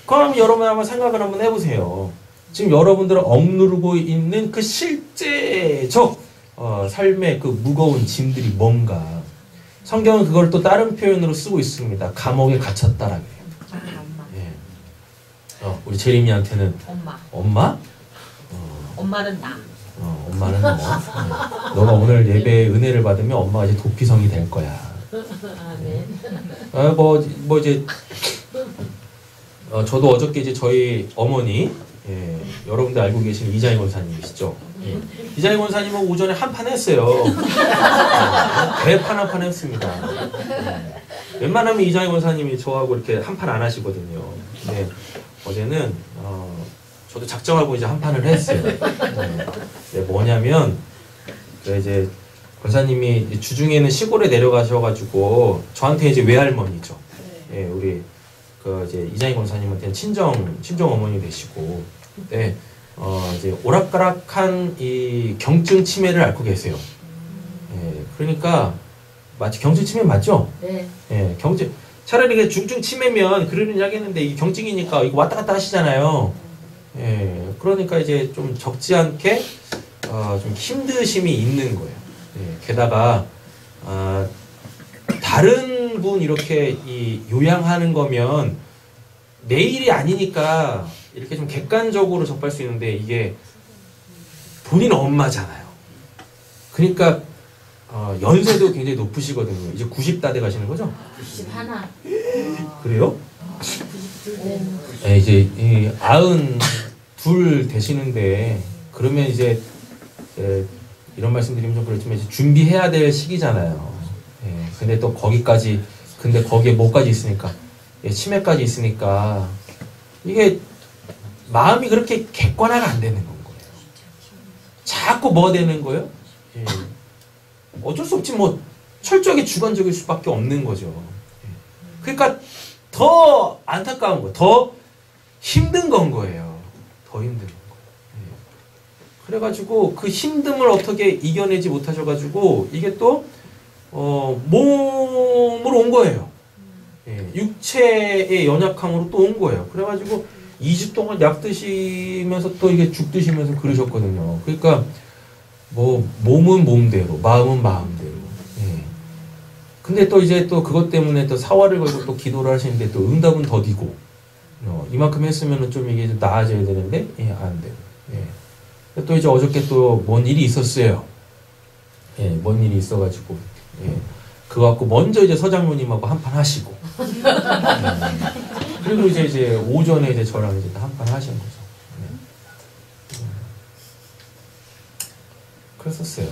그럼 여러분 한번 생각을 한번 해보세요. 지금 여러분들은 억누르고 있는 그 실제적 삶의 그 무거운 짐들이 뭔가. 성경은 그걸 또 다른 표현으로 쓰고 있습니다. 감옥에 갇혔다라 그래요. 우리 제림이한테는 엄마? 엄마는 나. 엄마는 너. 너가 오늘 예배에 은혜를 받으면 엄마가 이제 도피성이 될 거야. 뭐 이제 저도 어저께 이제 저희 어머니, 여러분들 알고 계시는 이장희 권사님이시죠? 이장희 권사님은 오전에 한판 했어요. 대판 한판 했습니다. 웬만하면 이장희 권사님이 저하고 이렇게 한판 안 하시거든요. 근데 어제는 저도 작정하고 이제 한판을 했어요. 뭐냐면 이제 권사님이 주중에는 시골에 내려가셔가지고 저한테 이제 외할머니죠. 우리 이제 이장희 권사님한테는 친정 어머니 되시고, 이제 오락가락한 이 경증 치매를 앓고 계세요. 그러니까 마치 경증 치매 맞죠? 네. 경증 차라리 이게 중증 치매면 그러는 이야기 했는데 이게 경증이니까 이거 왔다 갔다 하시잖아요. 그러니까 이제 좀 적지 않게 좀 힘드심이 있는 거예요. 게다가 다른 분 이렇게 요양하는 거면 내 일이 아니니까 이렇게 좀 객관적으로 접할 수 있는데 이게 본인 엄마잖아요. 그러니까 연세도 굉장히 높으시거든요. 이제 90다 돼 가시는 거죠? 91. 그래요? 네, 이제 92 되시는데 그러면 이제 이런 말씀드리면 좀 그렇지만 이제 준비해야 될 시기잖아요. 예, 근데 또 거기까지 근데 거기에 뭐까지 있으니까 치매까지 있으니까 이게 마음이 그렇게 객관화가 안 되는 거예요. 자꾸 뭐 되는 거예요? 예. 어쩔 수 없지 뭐 철저하게 주관적일 수밖에 없는 거죠. 예. 그러니까 더 안타까운 거, 더 힘든 건 거예요. 더 힘든 거. 예. 그래가지고 그 힘듦을 어떻게 이겨내지 못하셔가지고 이게 또 몸으로 온 거예요. 예. 육체의 연약함으로 또 온 거예요. 그래가지고 2주 동안 약 드시면서 또 이게 죽 드시면서 그러셨거든요. 그러니까 뭐 몸은 몸대로, 마음은 마음대로. 예. 근데 또 이제 또 그것 때문에 또 사활을 걸고 또 기도를 하시는데 또 응답은 더디고 이만큼 했으면은 좀 이게 좀 나아져야 되는데 안 돼요. 예. 또 이제 어저께 또 뭔 일이 있었어요. 예, 뭔 일이 있어가지고 그거 갖고 먼저 이제 서장로님하고 한판 하시고 그리고 이제 오전에 이제 저랑 이제 한판 하신 거죠. 그랬었어요.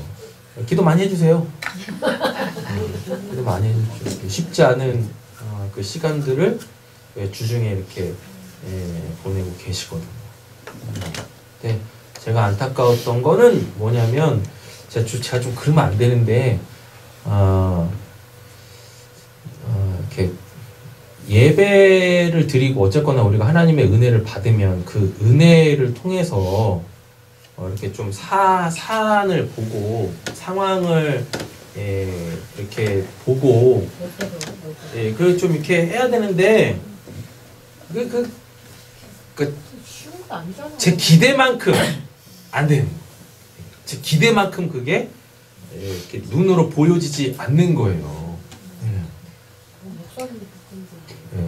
기도 많이 해주세요. 기도 많이 해주십시오. 쉽지 않은 그 시간들을 주중에 이렇게 보내고 계시거든요. 근데 제가 안타까웠던 거는 뭐냐면 제가 좀 그러면 안 되는데 이렇게 예배를 드리고 어쨌거나 우리가 하나님의 은혜를 받으면 그 은혜를 통해서 이렇게 좀 사안을 보고 상황을 이렇게 보고 그걸 좀 이렇게 해야 되는데 제 기대만큼 안 되는 거예요. 제 기대만큼 그게 이렇게 눈으로 보여지지 않는 거예요.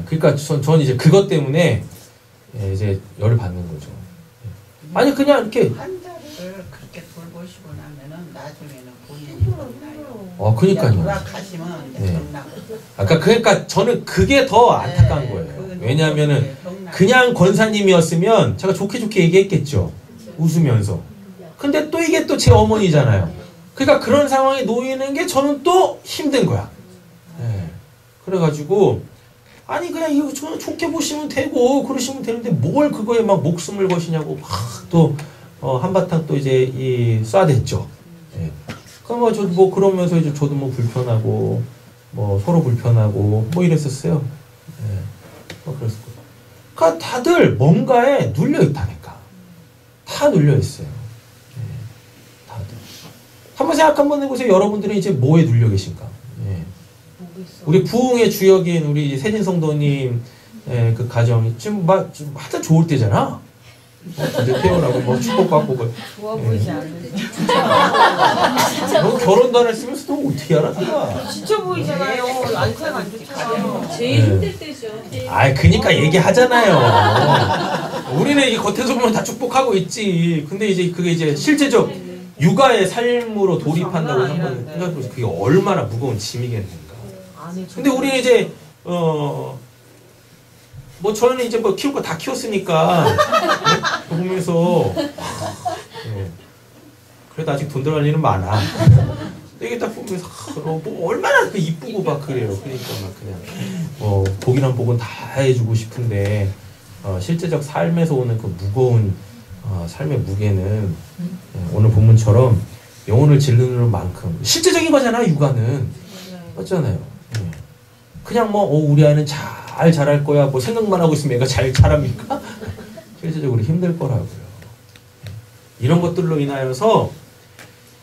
그러니까 전 이제 그것 때문에 이제 열을 받는 거죠. 아니 그냥 이렇게 환자를 그렇게 돌보시고 나면은 나중에는 본인이 혼나요. 그러니까요. 돌아가시면 네. 혼나고. 그러니까 저는 그게 더 안타까운 거예요. 왜냐하면은 그냥 권사님이었으면 제가 좋게 얘기했겠죠. 웃으면서. 근데 또 이게 또 제 어머니잖아요. 그러니까 그런 상황에 놓이는 게 저는 또 힘든 거야. 네. 그래가지고 아니 그냥 이거 저는 좋게 보시면 되고 그러시면 되는데 뭘 그거에 막 목숨을 거시냐고 막 또 한바탕 또 이제 쏴댔죠. 예. 그럼 뭐 그러면서 이제 저도 뭐 불편하고 뭐 서로 불편하고 뭐 이랬었어요. 예. 그랬었고. 그러니까 다들 뭔가에 눌려 있다니까. 다 눌려 있어요. 예. 다들. 한번 생각 한번 해보세요. 여러분들은 이제 뭐에 눌려 계신가? 예. 우리 부흥의 주역인 우리 세진 성도님 그 가정이 지금 하여튼 좋을 때잖아. 이제 태어나고 뭐 축복받고 좋아 보이지 않는데. 너 결혼도 안 했으면서 너 어떻게 알았어? 지쳐 보이잖아요. 안색 안 좋잖아요. 제일 힘들 때죠. 그니까 얘기하잖아요. 우리는 이 겉에서 보면 다 축복하고 있지. 근데 이제 그게 이제 실제적 육아의 삶으로 돌입한다고 한번 생각해보세요. 그게 얼마나 무거운 짐이겠는가. 근데 우리는 이제 뭐 저는 이제 뭐 키울 거 다 키웠으니까 보면서 그래도 아직 돈 들어갈 일은 많아. 이게 딱 보면서 뭐 얼마나 그 이쁘고 막 그래요. 그러니까 막 그냥 복이란 복은 다 해주고 싶은데 실제적 삶에서 오는 그 무거운 삶의 무게는 오늘 본문처럼 영혼을 질르는 만큼 실제적인 거잖아. 육아는 맞잖아요. 그냥 뭐 우리 아이는 잘 자랄 거야 뭐 생각만 하고 있으면 애가 잘 자랍니까? 실제적으로 힘들 거라고요. 이런 것들로 인하여서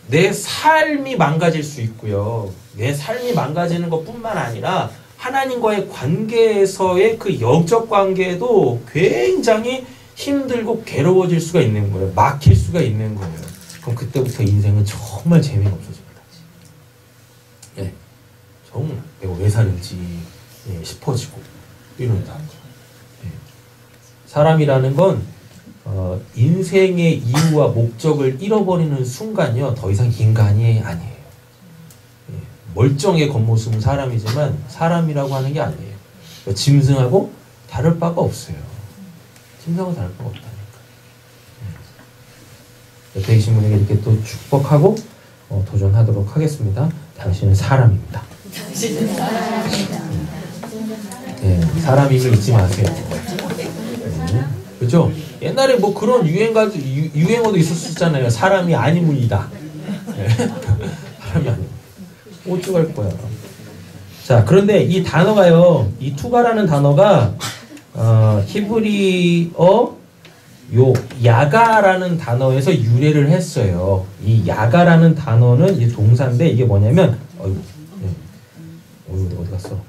내 삶이 망가질 수 있고요. 내 삶이 망가지는 것뿐만 아니라 하나님과의 관계에서의 그 영적 관계도 굉장히 힘들고 괴로워질 수가 있는 거예요. 막힐 수가 있는 거예요. 그럼 그때부터 인생은 정말 재미가 없어집니다. 정말 내가 왜 사는지 싶어지고 이런다. 사람이라는 건 인생의 이유와 목적을 잃어버리는 순간이요 더 이상 인간이 아니에요. 멀쩡해 겉모습은 사람이지만 사람이라고 하는 게 아니에요. 짐승하고 다를 바가 없어요. 짐승하고 다를 바가 없다니까. 옆에 계신 분에게 이렇게 또 축복하고 도전하도록 하겠습니다. 당신은 사람입니다. 네, 사람임을 잊지 마세요. 그죠? 옛날에 뭐 그런 유행어도 있었잖아요. 사람이 아니문이다. 네. 사람이 아니문. 어쩌할 거야. 자, 그런데 이 단어가요, 이 투가라는 단어가 히브리어 요 야가라는 단어에서 유래를 했어요. 이 야가라는 단어는 이 동사인데 이게 뭐냐면 어디 갔어?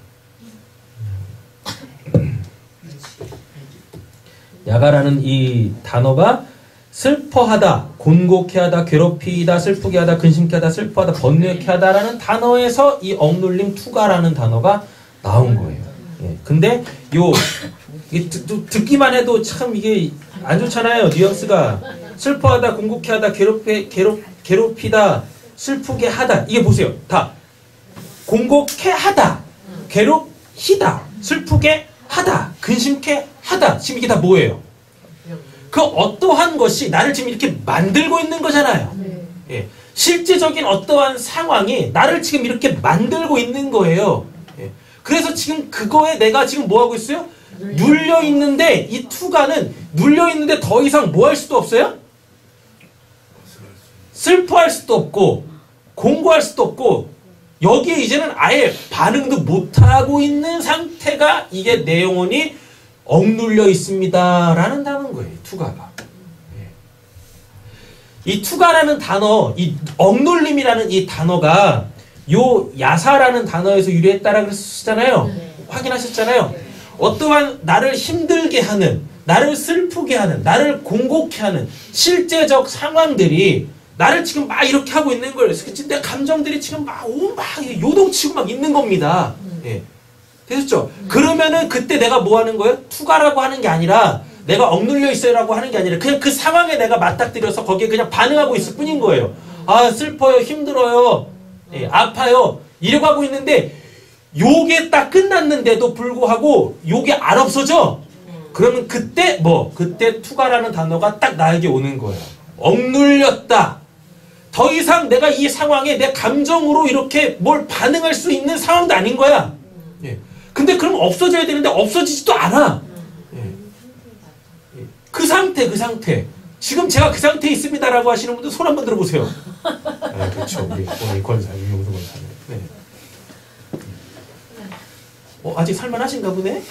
야가라는 이 단어가 슬퍼하다, 곤곡해 하다, 괴롭히다, 슬프게 하다, 근심케 하다, 슬퍼하다, 번뇌케 하다라는 단어에서 이 억눌림 투가라는 단어가 나온 거예요. 예. 근데 듣기만 해도 참 이게 안 좋잖아요. 뉘앙스가 슬퍼하다, 곤곡해 하다, 괴롭히다, 슬프게 하다. 이게 보세요. 다 곤곡해 하다, 괴롭히다, 슬프게 하다, 근심케 하다. 지금 이게 다 뭐예요? 그 어떠한 것이 나를 지금 이렇게 만들고 있는 거잖아요. 예. 실제적인 어떠한 상황이 나를 지금 이렇게 만들고 있는 거예요. 예. 그래서 지금 그거에 내가 지금 뭐 하고 있어요? 눌려 있는데 이 투가는 눌려 있는데 더 이상 뭐 할 수도 없어요? 슬퍼할 수도 없고 공고할 수도 없고 여기에 이제는 아예 반응도 못하고 있는 상태가 이게 내 영혼이 억눌려 있습니다 라는 단어인 거예요. 투가가. 이 투가라는 단어, 이 억눌림이라는 이 단어가 요 야사라는 단어에서 유래했다라고 그랬었잖아요. 확인하셨잖아요. 어떠한 나를 힘들게 하는, 나를 슬프게 하는, 나를 공곡해 하는 실제적 상황들이 나를 지금 막 이렇게 하고 있는 거예요. 그래서 내 감정들이 지금 막 요동치고 막 있는 겁니다. 예. 되셨죠? 그러면은 그때 내가 뭐 하는 거예요? 투가라고 하는 게 아니라 내가 억눌려 있어요라고 하는 게 아니라 그냥 그 상황에 내가 맞닥뜨려서 거기에 그냥 반응하고 있을 뿐인 거예요. 아, 슬퍼요, 힘들어요, 예, 아파요 이러고 하고 있는데 요게 딱 끝났는데도 불구하고 요게 안 없어져? 그러면 그때 그때 투가라는 단어가 딱 나에게 오는 거예요. 억눌렸다. 더 이상 내가 이 상황에 내 감정으로 이렇게 뭘 반응할 수 있는 상황도 아닌 거야. 예. 근데 그럼 없어져야 되는데 없어지지도 않아. 예. 그 상태. 지금 제가 그 상태에 있습니다라고 하시는 분들 손 한번 들어보세요. 아, 그렇죠. 우리 권사, 유명수 권사님. 네. 아직 살만하신가 보네? 네?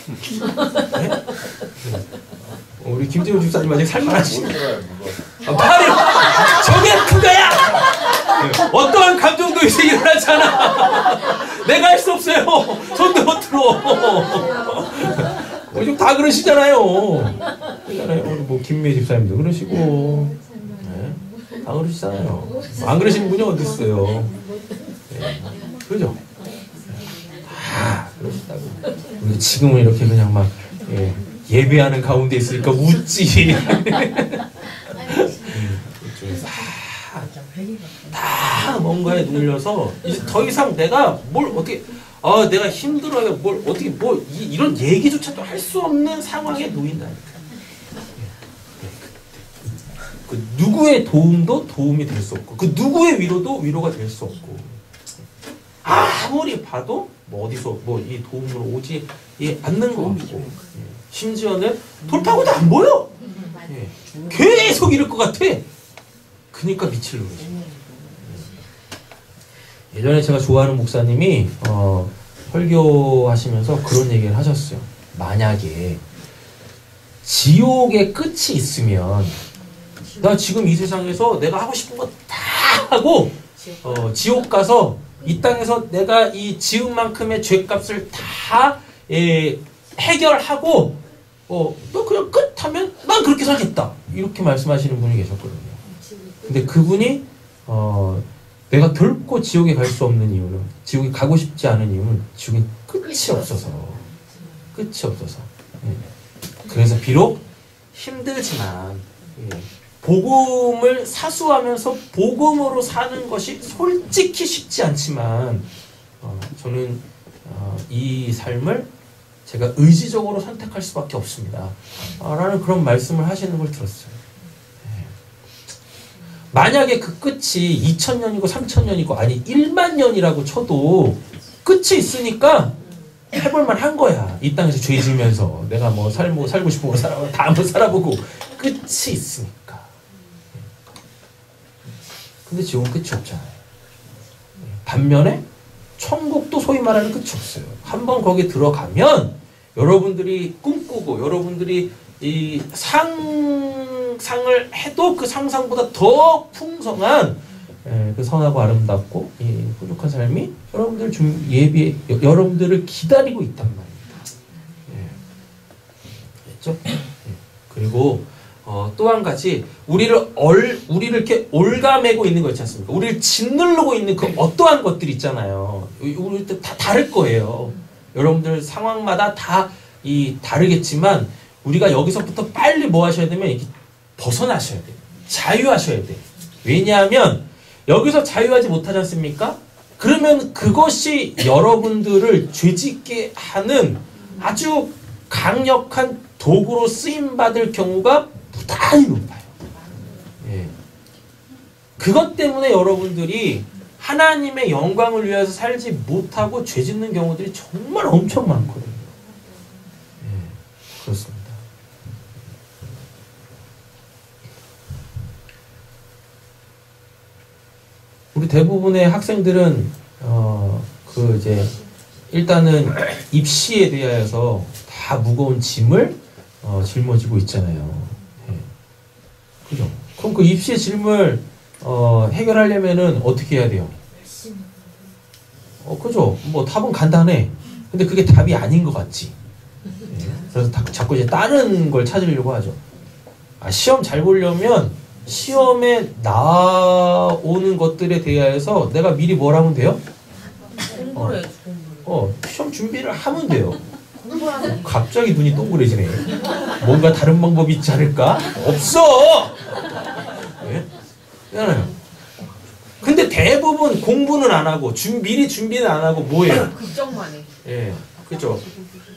우리 김재훈 집사님 아직 살만하신가? 말이 저게 그거야! 어떠한 감정도 이제 일어나잖아. 내가 할 수 없어요. 손도 못 들어. 요즘 다 그러시잖아요. 뭐 김미애 집사님도 그러시고, 네? 다 그러시잖아요. 안 그러시는 분이 어디 있어요? 네. 그죠? 다 그러시다고. 우리 지금은 이렇게 그냥 막 예배하는 가운데 있으니까 웃지. 다 뭔가에 눌려서 이제 더 이상 내가 뭘 어떻게 내가 힘들어요 뭘 어떻게 이런 얘기조차도 할 수 없는 상황에 놓인다니까. 그 누구의 도움도 도움이 될 수 없고 그 누구의 위로도 위로가 될 수 없고 아무리 봐도 어디서 이 도움으로 오지 않는 것 같고 심지어는 돌파구도 안 보여. 계속 이럴 것 같아. 그러니까 미칠 노릇이. 예전에 제가 좋아하는 목사님이 설교하시면서 그런 얘기를 하셨어요. 만약에 지옥의 끝이 있으면 나 지금 이 세상에서 내가 하고 싶은 거 다 하고 지옥 가서 이 땅에서 내가 이 지은 만큼의 죄값을 다 해결하고 너 그냥 끝하면 난 그렇게 살겠다 이렇게 말씀하시는 분이 계셨거든요. 근데 그분이 내가 결코 지옥에 갈 수 없는 이유는 지옥에 가고 싶지 않은 이유는 지옥에 끝이 없어서 그래서 비록 힘들지만 복음을 사수하면서 복음으로 사는 것이 솔직히 쉽지 않지만 저는 이 삶을 제가 의지적으로 선택할 수밖에 없습니다. 라는 그런 말씀을 하시는 걸 들었어요. 네. 만약에 그 끝이 2000년이고 3000년이고 아니 1만 년이라고 쳐도 끝이 있으니까 해볼만 한 거야. 이 땅에서 죄 지으면서 내가 뭐 살고 싶은 거 다 한번 살아보고 끝이 있으니까. 근데 지옥은 끝이 없잖아요. 반면에 천국도 소위 말하는 끝이 없어요. 한번 거기 들어가면 여러분들이 꿈꾸고 여러분들이 이 상상을 해도 그 상상보다 더 풍성한 그 선하고 아름답고 이 푸족한 삶이 여러분들을 기다리고 있단 말입니다. 됐죠? 그리고 또 한 가지 우리를 이렇게 올가매고 있는 거 있지 않습니까? 우리를 짓누르고 있는 그 어떠한 것들 있잖아요. 우리 다 다를 거예요. 여러분들 상황마다 다 다르겠지만 우리가 여기서부터 빨리 뭐 하셔야 되면 이렇게 벗어나셔야 돼요. 자유하셔야 돼요. 왜냐하면 여기서 자유하지 못하지 않습니까? 그러면 그것이 여러분들을 죄짓게 하는 아주 강력한 도구로 쓰임받을 경우가 부단히 높아요. 예. 그것 때문에 여러분들이 하나님의 영광을 위해서 살지 못하고 죄짓는 경우들이 정말 엄청 많거든요. 예. 그렇습니다. 우리 대부분의 학생들은 일단은 입시에 대하여서 다 무거운 짐을 짊어지고 있잖아요. 네. 그죠? 그럼 그 입시의 짐을 해결하려면은 어떻게 해야 돼요? 그죠? 뭐 답은 간단해. 근데 그게 답이 아닌 것 같지. 네. 그래서 자꾸 이제 다른 걸 찾으려고 하죠. 시험 잘 보려면 시험에 나오는 것들에 대해서 내가 미리 뭘 하면 돼요? 공부를 해야지, 시험 준비를 하면 돼요. 갑자기 눈이 동그래지네. 뭔가 다른 방법이 있지 않을까? 없어! 네? 미안해요. 근데 대부분 공부는 안 하고 미리 준비는 안 하고 뭐예요? 걱정만 해. 예, 그죠?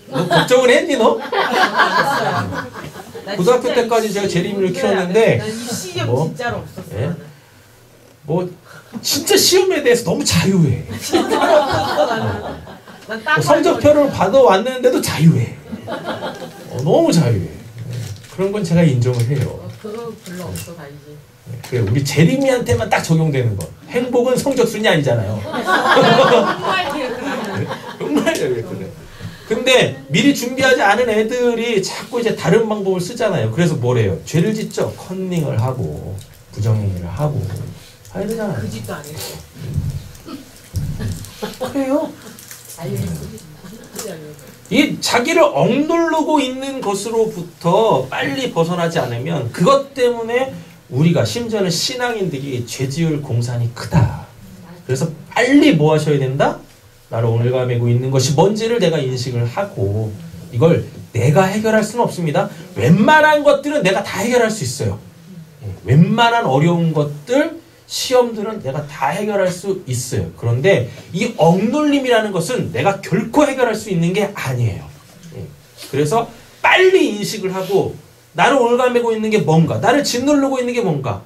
너 걱정은 했니 너? 고등학교 때까지 제가 재림이를 키웠는데 난 시험 뭐? 진짜로 없었어. 예? 뭐 진짜 시험에 대해서 너무 자유해. 성적표를 받아왔는데도 자유해. 너무 자유해. 그런 건 제가 인정을 해요. 그거 별로 없어 다니지. 그래, 우리 재림이한테만 딱 적용되는 거. 행복은 성적순이 아니잖아요. 정말 그래. 근데 미리 준비하지 않은 애들이 자꾸 이제 다른 방법을 쓰잖아요. 그래서 뭐래요? 죄를 짓죠. 컨닝을 하고 부정행위를 하고 해야 되잖아요. 그 집도 안 했어. 그래요. 이 자기를 억누르고 있는 것으로부터 빨리 벗어나지 않으면 그것 때문에 우리가 심지어는 신앙인들이 죄지을 공산이 크다. 그래서 빨리 뭐 하셔야 된다? 나를 올가매고 있는 것이 뭔지를 내가 인식을 하고 이걸 내가 해결할 수는 없습니다. 웬만한 것들은 내가 다 해결할 수 있어요. 웬만한 어려운 것들, 시험들은 내가 다 해결할 수 있어요. 그런데 이 억눌림이라는 것은 내가 결코 해결할 수 있는 게 아니에요. 그래서 빨리 인식을 하고 나를 올가매고 있는 게 뭔가, 나를 짓누르고 있는 게 뭔가,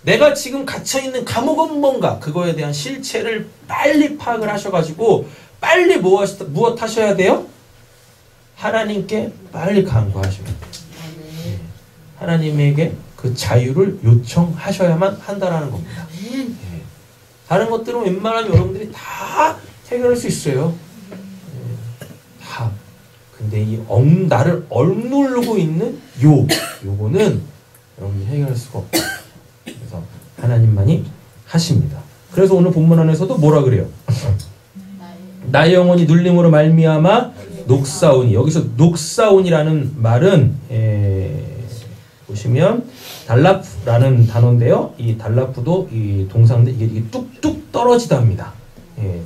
내가 지금 갇혀있는 감옥은 뭔가, 그거에 대한 실체를 빨리 파악을 하셔가지고 빨리 무엇 하셔야 돼요? 하나님께 빨리 간구하셔야 돼요. 하나님에게 그 자유를 요청하셔야만 한다라는 겁니다. 다른 것들은 웬만하면 여러분들이 다 해결할 수 있어요. 다. 근데 이 나를 억누르고 있는 요거는 여러분들이 해결할 수가 없다. 그래서 하나님만이 하십니다. 그래서 오늘 본문 안에서도 뭐라 그래요? 나의 영혼이 눌림으로 말미암아 녹사오니. 여기서 녹사온이라는 말은 보시면 달라프라는 단어인데요. 이 달라프도 이 동사인데 이게 뚝뚝 떨어지다입니다.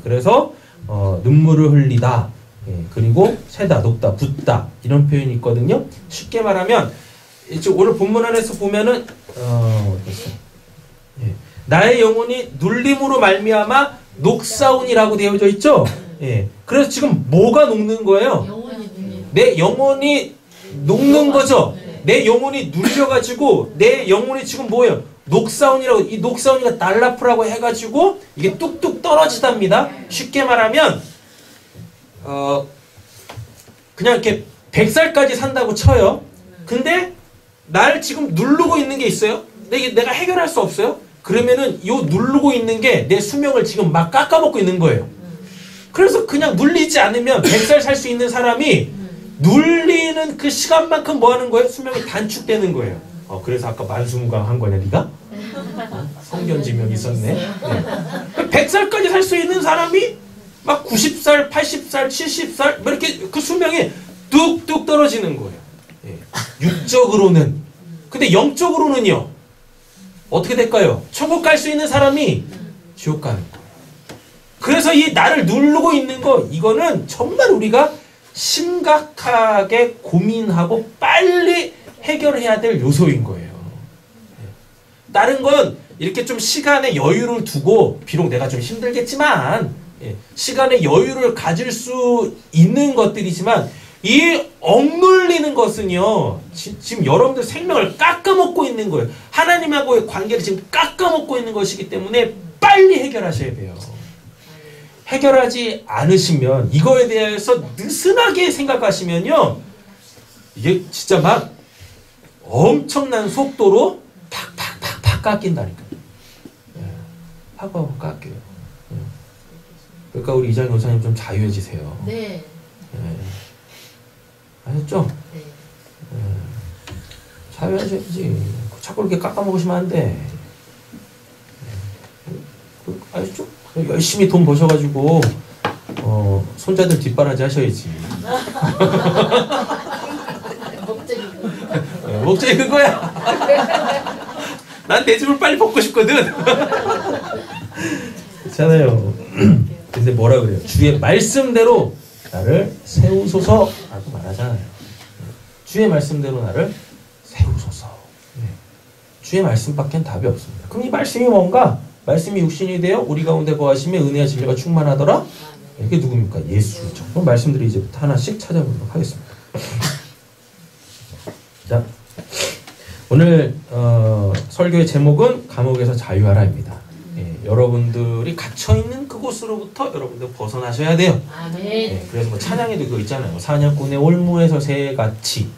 그래서 눈물을 흘리다, 그리고 새다, 녹다, 붓다 이런 표현이 있거든요. 쉽게 말하면 오늘 본문 안에서 보면은 나의 영혼이 눌림으로 말미암아 녹사온이라고 되어져 있죠. 예. 그래서 지금 뭐가 녹는 거예요? 내 영혼이 녹는 거죠. 내 영혼이 눌려가지고 내 영혼이 지금 뭐예요? 녹사온이라고, 이 녹사온이가 날라프라고 해가지고 이게 뚝뚝 떨어지답니다. 쉽게 말하면 그냥 이렇게 100살까지 산다고 쳐요. 근데 날 지금 누르고 있는 게 있어요. 내가 해결할 수 없어요. 그러면은 요 누르고 있는 게 내 수명을 지금 막 깎아먹고 있는 거예요. 그래서 그냥 눌리지 않으면 100살 살 수 있는 사람이 눌리는 그 시간만큼 뭐 하는 거예요? 수명이 단축되는 거예요. 그래서 아까 만수무강한 거냐 네가? 성견지명 있었네. 네. 100살까지 살 수 있는 사람이 막 90살, 80살, 70살 뭐 이렇게 그 수명이 뚝뚝 떨어지는 거예요. 예. 육적으로는. 근데 영적으로는요. 어떻게 될까요? 천국 갈 수 있는 사람이 지옥 가는 거예요. 그래서 이 나를 누르고 있는 거, 이거는 정말 우리가 심각하게 고민하고 빨리 해결해야 될 요소인 거예요. 다른 건 이렇게 좀 시간의 여유를 두고, 비록 내가 좀 힘들겠지만 시간의 여유를 가질 수 있는 것들이지만, 이 억눌리는 것은요, 지금 여러분들 생명을 깎아먹고 있는 거예요. 하나님하고의 관계를 지금 깎아먹고 있는 것이기 때문에 빨리 해결하셔야 돼요. 해결하지 않으시면, 이거에 대해서 느슨하게 생각하시면요, 이게 진짜 막 엄청난 속도로 팍팍팍팍 깎인다니까요. 팍팍팍 깎여요. 그러니까 우리 이장 교사님 좀 자유해지세요. 네. 아셨죠? 네. 자유해져야지. 자꾸 이렇게 깎아먹으시면 안 돼. 아셨죠? 열심히 돈 버셔가지고 손자들 뒷바라지 하셔야지. 목적이 그거야. 난 내 집을 빨리 벗고 싶거든. 그렇잖아요. 근데 뭐라 그래요? 주의 말씀대로 나를 세우소서라고 말하잖아요. 주의 말씀대로 나를 세우소서. 주의 말씀밖엔 답이 없습니다. 그럼 이 말씀이 뭔가? 말씀이 육신이 되어 우리 가운데 거하시며 은혜와 진리가 충만하더라. 이게 누굽니까? 예수죠. 그럼 말씀들이 이제부터 하나씩 찾아보도록 하겠습니다. 자, 오늘 설교의 제목은 감옥에서 자유하라입니다. 여러분들이 갇혀있는 그곳으로부터 여러분들 벗어나셔야 돼요. 그래서 뭐 찬양에도 그거 있잖아요. 사냥꾼의 올무에서 새같이.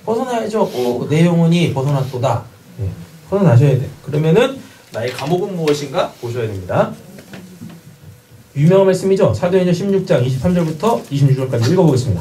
벗어나야죠. 내 영혼이 벗어났도다. 벗어나셔야 돼요. 그러면은 나의 감옥은 무엇인가 보셔야 됩니다. 유명한 말씀이죠. 사도행전 16장 23절부터 26절까지 읽어보겠습니다.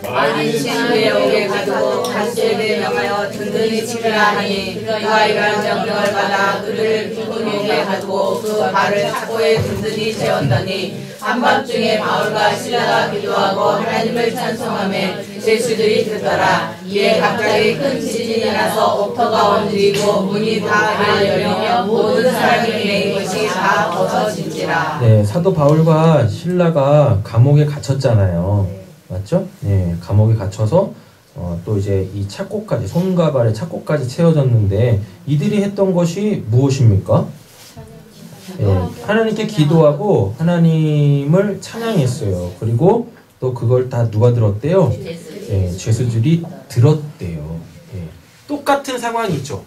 많은 신을 오게 가두고 간수에게 명하여 든든히 지키라 하니 그가 이러한 명령을 받아 그를 기근용에 가두고 그 발을 착고에 든든히 채웠더니 한밤중에 바울과 실라가 기도하고 하나님을 찬송하며 죄수들이 듣더라. 이에 갑자기 큰 지진이 나서 옥터가 원들이고 문이 다 열리며 모든 사람이 매인 것이 다 벗어진지라. 네, 사도 바울과 실라가 감옥에 갇혔잖아요. 맞죠? 네, 감옥에 갇혀서 또 이제 이 착고까지, 손과 발에 착고까지 채워졌는데, 이들이 했던 것이 무엇입니까? 하나님께 기도하고 하나님을 찬양했어요. 그리고 또 그걸 다 누가 들었대요? 죄수들이 들었대요. 똑같은 상황이 있죠.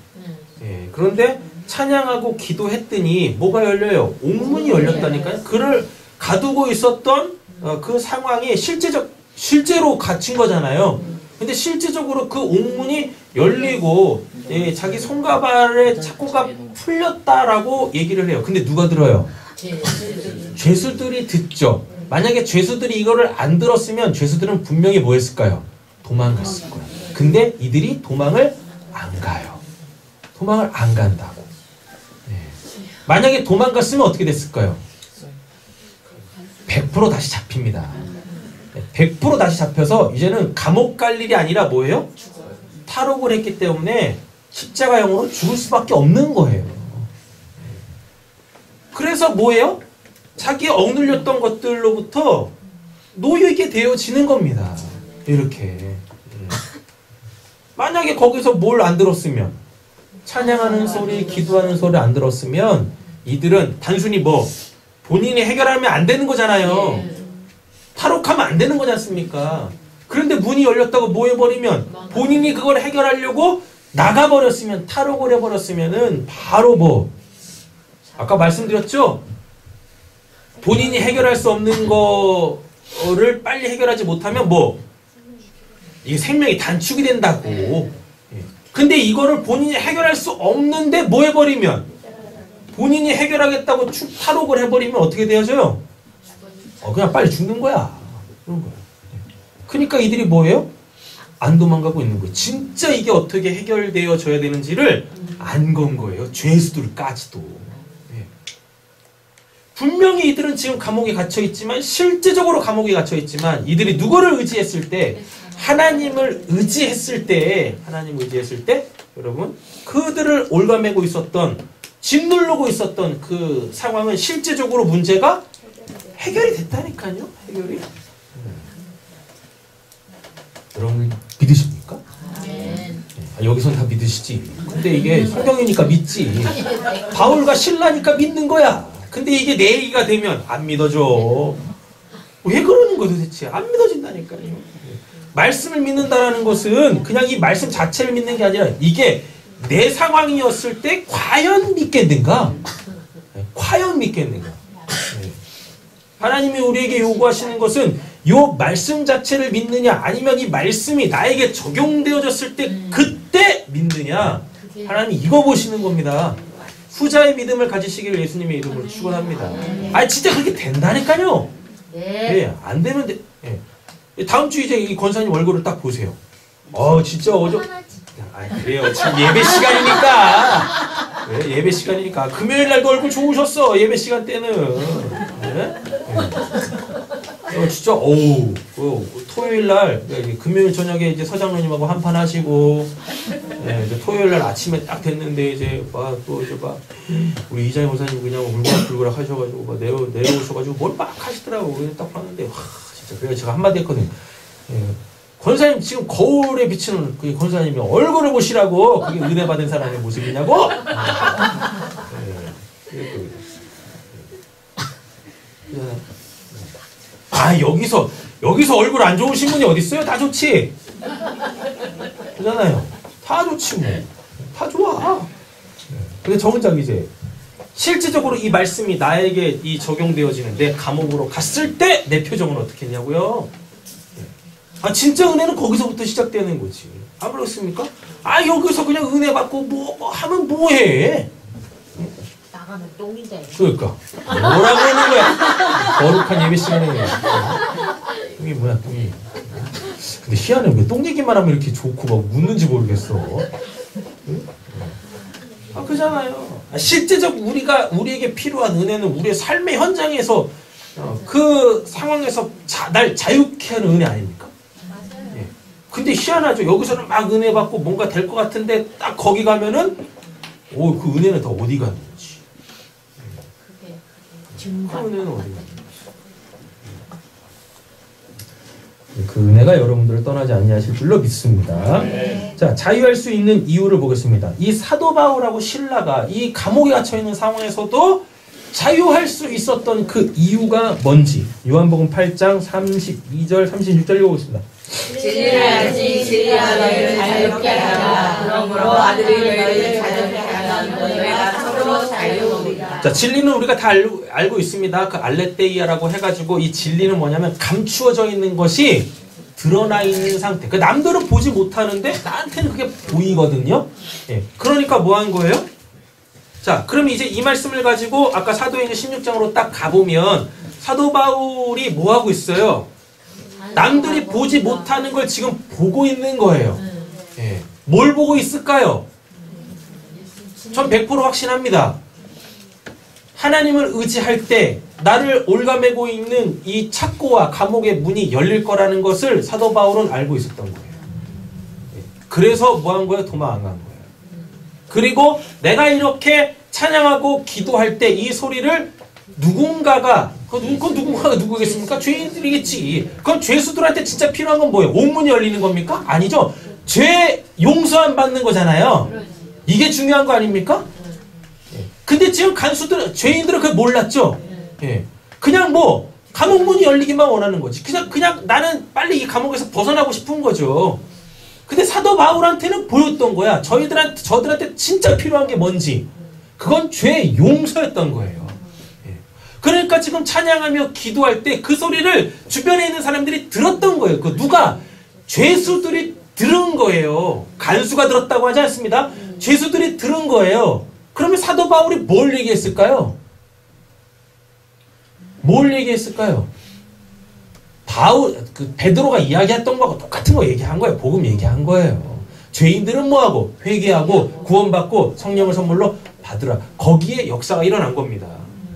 그런데 찬양하고 기도했더니 뭐가 열려요? 옥문이 열렸다니까요. 그를 가두고 있었던 그 상황이 실제로 갇힌 거잖아요. 근데 실제적으로 그 옥문이 열리고 자기 손과 발의 착고가 풀렸다라고 얘기를 해요. 근데 누가 들어요? 죄수들이 듣죠. 만약에 죄수들이 이거를 안 들었으면 죄수들은 분명히 뭐 했을까요? 도망갔을 거예요. 근데 이들이 도망을 안 가요. 도망을 안 간다고. 만약에 도망갔으면 어떻게 됐을까요? 100% 다시 잡힙니다. 100% 다시 잡혀서 이제는 감옥 갈 일이 아니라 뭐예요? 탈옥을 했기 때문에 십자가형으로 죽을 수밖에 없는 거예요. 그래서 뭐예요? 자기 억눌렸던 것들로부터 놓이게 되어지는 겁니다. 이렇게. 만약에 거기서 뭘 안 들었으면 찬양하는 소리, 기도하는 소리 안 들었으면 이들은 단순히 뭐 본인이 해결하면 안 되는 거잖아요. 탈옥하면 안 되는 거지 않습니까? 그런데 문이 열렸다고 뭐 해버리면 본인이 그걸 해결하려고 나가버렸으면, 탈옥을 해버렸으면은 바로 뭐 아까 말씀드렸죠? 본인이 해결할 수 없는 거를 빨리 해결하지 못하면 뭐 이게 생명이 단축이 된다고. 근데 이거를 본인이 해결할 수 없는데 뭐 해버리면, 본인이 해결하겠다고 탈옥을 해버리면 어떻게 되어져요? 그냥 빨리 죽는 거야. 그런 거야. 그러니까 이들이 뭐예요? 안 도망가고 있는 거예요. 진짜 이게 어떻게 해결되어져야 되는지를 안 건 거예요. 죄수들까지도. 분명히 이들은 지금 감옥에 갇혀 있지만, 실제적으로 감옥에 갇혀 있지만, 이들이 누구를 의지했을 때, 하나님을 의지했을 때, 여러분, 그들을 올가매고 있었던, 짓누르고 있었던 그 상황은 실제적으로 문제가 해결이 됐다니까요. 해결이. 여러분 믿으십니까? 여기선 다 믿으시지. 근데 이게 성경이니까 믿지. 바울과 실라니까 믿는 거야. 근데 이게 내 얘기가 되면 안 믿어져. 왜 그러는 거야 도대체? 안 믿어진다니까요. 말씀을 믿는다라는 것은 그냥 이 말씀 자체를 믿는 게 아니라 이게 내 상황이었을 때 과연 믿겠는가? 과연 믿겠는가? 하나님이 우리에게 요구하시는 것은 요 말씀 자체를 믿느냐, 아니면 이 말씀이 나에게 적용되어졌을 때 그때 믿느냐. 하나님 이거 보시는 겁니다. 후자의 믿음을 가지시기를 예수님의 이름으로 축원합니다. 아니 진짜 그렇게 된다니까요. 네, 안 되면 다음 주 이제 이 권사님 얼굴을 딱 보세요. 진짜 그래요. 지금 예배 시간이니까. 네, 예배 시간이니까. 금요일 날도 얼굴 좋으셨어. 예배 시간 때는. 네? 진짜 토요일 날, 금요일 저녁에 이제 서장로님하고 한판 하시고, 이제 토요일 날 아침에 딱 됐는데 이제 우리 이장희 목사님 그냥 울그락불그락 하셔가지고 내려오셔가지고 뭘 막 하시더라고. 그냥 딱 봤는데 진짜 그래서 제가 한마디 했거든요. 권사님 지금 거울에 비치는 그 권사님이 얼굴을 보시라고. 그게 은혜 받은 사람의 모습이냐고. 여기서 얼굴 안 좋으신 분이 어디 있어요? 다 좋지. 그잖아요. 다 좋지 뭐. 다 좋아. 근데 정작 이제 실제적으로 이 말씀이 나에게 이 적용되어지는 내 감옥으로 갔을 때 내 표정은 어떻게 했냐고요? 진짜 은혜는 거기서부터 시작되는 거지. 안 그렇습니까? 여기서 그냥 은혜 받고 뭐 하면 뭐해? 나가면 똥인데. 그러니까 뭐라고 하는 거야? 거룩한 예배 시간에 똥이 뭐야 똥이. 근데 희한해. 왜 똥 얘기만 하면 이렇게 좋고 막 묻는지 모르겠어. 응? 그잖아요. 실제적 우리에게 필요한 은혜는 우리의 삶의 현장에서 그 상황에서 날 자유케 하는 은혜 아닙니까? 예. 근데 희한하죠. 여기서는 막 은혜 받고 뭔가 될 것 같은데 딱 거기 가면은 그 은혜는 다 어디 가는 거지? 그 은혜는 어디 가는 거지? 그 은혜가 여러분들을 떠나지 아니하실 줄로 믿습니다. 네. 자, 자유할 수 있는 이유를 보겠습니다. 이 사도 바울하고 실라가 이 감옥에 갇혀 있는 상황에서도 자유할 수 있었던 그 이유가 뭔지 요한복음 8장 32절 36절 읽어보겠습니다. 진리를 알지 진리가 너희를 자유롭게 하라. 그러므로 아들이 너희를 자유롭게 하면 너희가 서로 자유로우리라. 자, 진리는 우리가 다 알고 있습니다. 그 알레테이아라고 해가지고 이 진리는 뭐냐면 감추어져 있는 것이 드러나 있는 상태. 그 남들은 보지 못하는데 나한테는 그게 보이거든요. 예. 그러니까 뭐 한 거예요? 자, 그럼 이제 이 말씀을 가지고 아까 사도행전 16장으로 딱 가보면 사도 바울이 뭐 하고 있어요? 남들이 보지 못하는 걸 지금 보고 있는 거예요. 예. 뭘 보고 있을까요? 전 100% 확신합니다. 하나님을 의지할 때 나를 올가매고 있는 이 착고와 감옥의 문이 열릴 거라는 것을 사도 바울은 알고 있었던 거예요. 예. 그래서 뭐 한 거예요? 도망 안 간 거예요. 그리고 내가 이렇게 찬양하고 기도할 때 이 소리를 누군가가 누구겠습니까? 죄인들이겠지. 그럼 죄수들한테 진짜 필요한 건 뭐예요? 온 문이 열리는 겁니까? 아니죠. 죄 용서함 받는 거잖아요. 이게 중요한 거 아닙니까? 예. 근데 지금 간수들, 죄인들은 그걸 몰랐죠? 예. 그냥 뭐, 감옥 문이 열리기만 원하는 거지. 그냥 나는 빨리 이 감옥에서 벗어나고 싶은 거죠. 근데 사도 바울한테는 보였던 거야. 저들한테 진짜 필요한 게 뭔지. 그건 죄의 용서였던 거예요. 예. 그러니까 지금 찬양하며 기도할 때 그 소리를 주변에 있는 사람들이 들었던 거예요. 그 누가? 죄수들이 들은 거예요. 간수가 들었다고 하지 않습니다. 죄수들이 들은 거예요. 그러면 사도 바울이 뭘 얘기했을까요? 뭘 얘기했을까요? 베드로가 이야기했던 거하고 똑같은 거 얘기한 거예요. 복음 얘기한 거예요. 죄인들은 뭐하고? 회개하고 구원받고 성령을 선물로 받으라. 거기에 역사가 일어난 겁니다.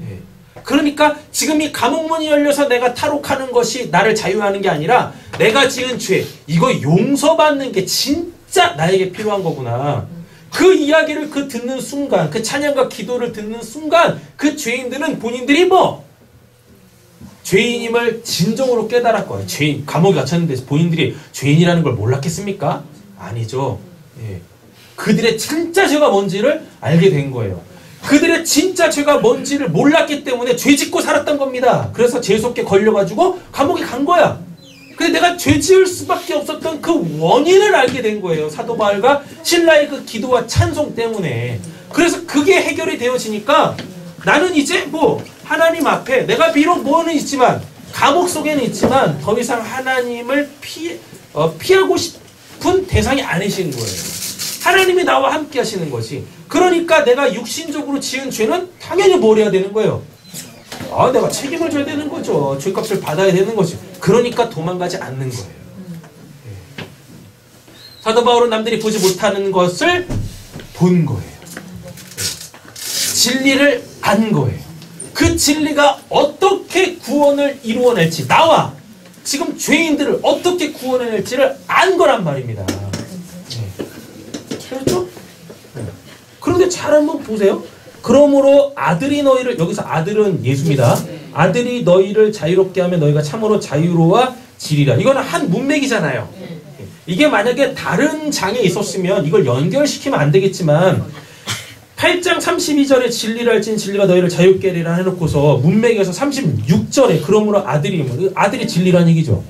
예. 그러니까 지금 이 감옥문이 열려서 내가 탈옥하는 것이 나를 자유하는 게 아니라 내가 지은 죄, 이거 용서받는 게 진짜 나에게 필요한 거구나. 그 이야기를 듣는 순간, 그 찬양과 기도를 듣는 순간 그 죄인들은 본인들이 죄인임을 진정으로 깨달았고요. 죄인, 감옥에 갇혔는데 본인들이 죄인이라는 걸 몰랐겠습니까? 아니죠. 예. 그들의 진짜 죄가 뭔지를 알게 된 거예요. 그들의 진짜 죄가 뭔지를 몰랐기 때문에 죄 짓고 살았던 겁니다. 그래서 재수없게 걸려가지고 감옥에 간 거야. 근데 내가 죄 지을 수밖에 없었던 그 원인을 알게 된 거예요. 사도 바울과 신라의 그 기도와 찬송 때문에. 그래서 그게 해결이 되어지니까 나는 이제 하나님 앞에 내가 비록 뭐는 있지만 감옥 속에는 있지만 더 이상 하나님을 피하고 싶은 대상이 아니신 거예요. 하나님이 나와 함께 하시는 것이. 그러니까 내가 육신적으로 지은 죄는 당연히 뭘 해야 되는 거예요? 내가 책임을 져야 되는 거죠. 죄값을 받아야 되는 거지. 그러니까 도망가지 않는 거예요. 예. 사도 바울은 남들이 보지 못하는 것을 본 거예요. 진리를 안 거예요. 그 진리가 어떻게 구원을 이루어낼지, 나와 지금 죄인들을 어떻게 구원해낼지를 안 거란 말입니다. 그렇죠? 그런데 잘 한번 보세요. 그러므로 아들이 너희를, 여기서 아들은 예수입니다. 아들이 너희를 자유롭게 하면 너희가 참으로 자유로워지리라. 이거는 한 문맥이잖아요. 이게 만약에 다른 장에 있었으면 이걸 연결시키면 안 되겠지만 8장 32절에 진리를 알지니 진리가 너희를 자유롭게 하리라 해놓고서 문맥에서 36절에 그러므로 아들이 진리라는 얘기죠.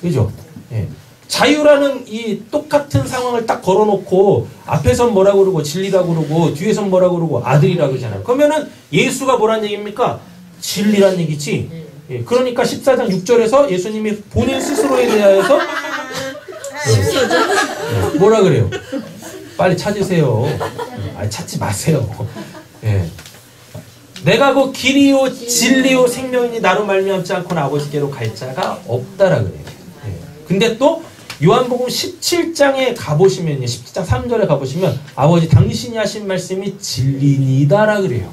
그죠? 예. 자유라는 이 똑같은 상황을 딱 걸어놓고 앞에선 뭐라고 그러고 진리라고 그러고 뒤에선 뭐라고 그러고 아들이라고 그러잖아요. 그러면은 예수가 뭐란 얘기입니까? 진리란 얘기지. 예. 그러니까 14장 6절에서 예수님이 본인 스스로에 대하여서 뭐라 그래요? 빨리 찾으세요. 찾지 마세요. 예. 내가 그 길이요 진리요 생명이니 나로 말미암지 않고는 아버지께로 갈 자가 없다라 그래요. 예. 근데 또 요한복음 17장에 가보시면 17장 3절에 가보시면 아버지 당신이 하신 말씀이 진리니다라 그래요.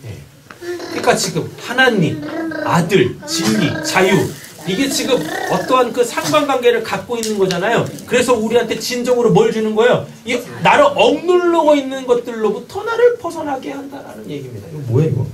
예. 그러니까 지금 하나님, 아들, 진리, 자유 이게 지금 어떠한 그 상관관계를 갖고 있는 거잖아요. 그래서 우리한테 진정으로 뭘 주는 거예요? 이 나를 억누르고 있는 것들로부터 나를 벗어나게 한다라는 얘기입니다. 이거 뭐예요, 이거?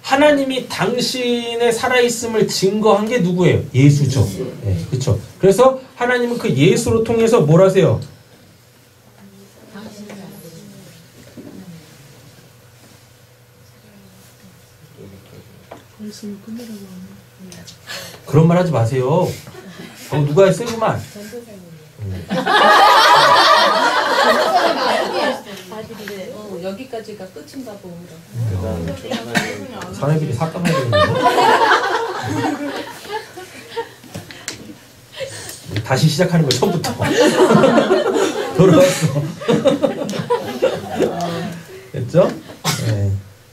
하나님이 당신의 살아있음을 증거한 게 누구예요? 예수죠. 네, 그렇죠. 그래서 하나님은 그 예수로 통해서 뭘 하세요? 그런 말 하지 마세요. 누가 했어요, 그 말? 여기까지가 끝인가 보다. 사람들이 삭감해야 되는데. 다시 시작하는 거 처음부터. 돌아왔어. 됐죠? 네.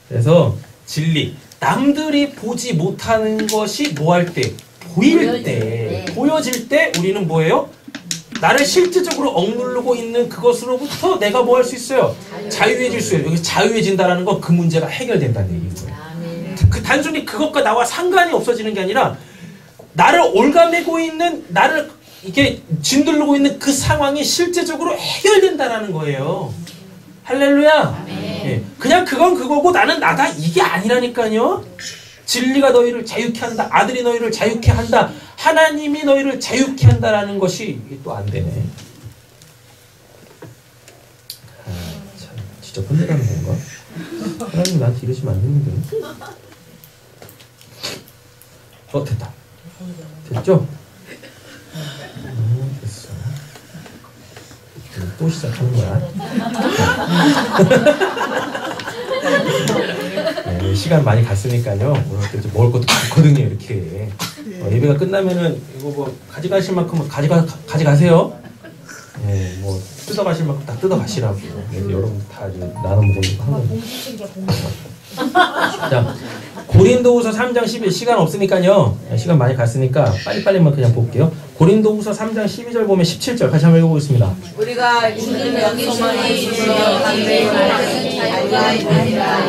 그래서 진리. 남들이 보지 못하는 것이 뭐 할 때? 보일 때. 보여질 때 우리는 뭐예요? 나를 실질적으로 억누르고 있는 그것으로부터 내가 뭐 할 수 있어요? 자유해질 수 있어요. 여기 자유해진다라는 건 그 문제가 해결된다는 얘기인 거예요. 그 단순히 그것과 나와 상관이 없어지는 게 아니라 나를 올가매고 있는, 나를 이렇게 짓누르고 있는 그 상황이 실제적으로 해결된다라는 거예요. 할렐루야. 예. 그냥 그건 그거고 나는 나다 이게 아니라니까요. 진리가 너희를 자유케 한다. 아들이 너희를 자유케 한다. 하나님이 너희를 자유케 한다라는 것이 이게 또 안 되네. 아, 참 진짜 혼내라는 건가? 하나님 나한테 이러시면 안 되는데. 됐다. 됐죠? 됐어. 또 시작하는 거야. 네, 시간 많이 갔으니까요. 오늘 또 먹을 것도 많거든요. 이렇게 예배가 끝나면은 이거 뭐 가져가실 만큼 가져가세요. 네, 뭐 뜯어가실 만큼 다 뜯어가시라고. 그래서 여러분 다 이제 나눠 먹으려고 하는 거예요. 자, 고린도후서 3장 11 시간 없으니까요. 시간 많이 갔으니까 빨리빨리만 그냥 볼게요. 고린도후서 3장 12절 보면 17절 같이 한번 읽어보겠습니다. 우리가 주는 영이시니 주여 담대히 말하는 자유가 아니라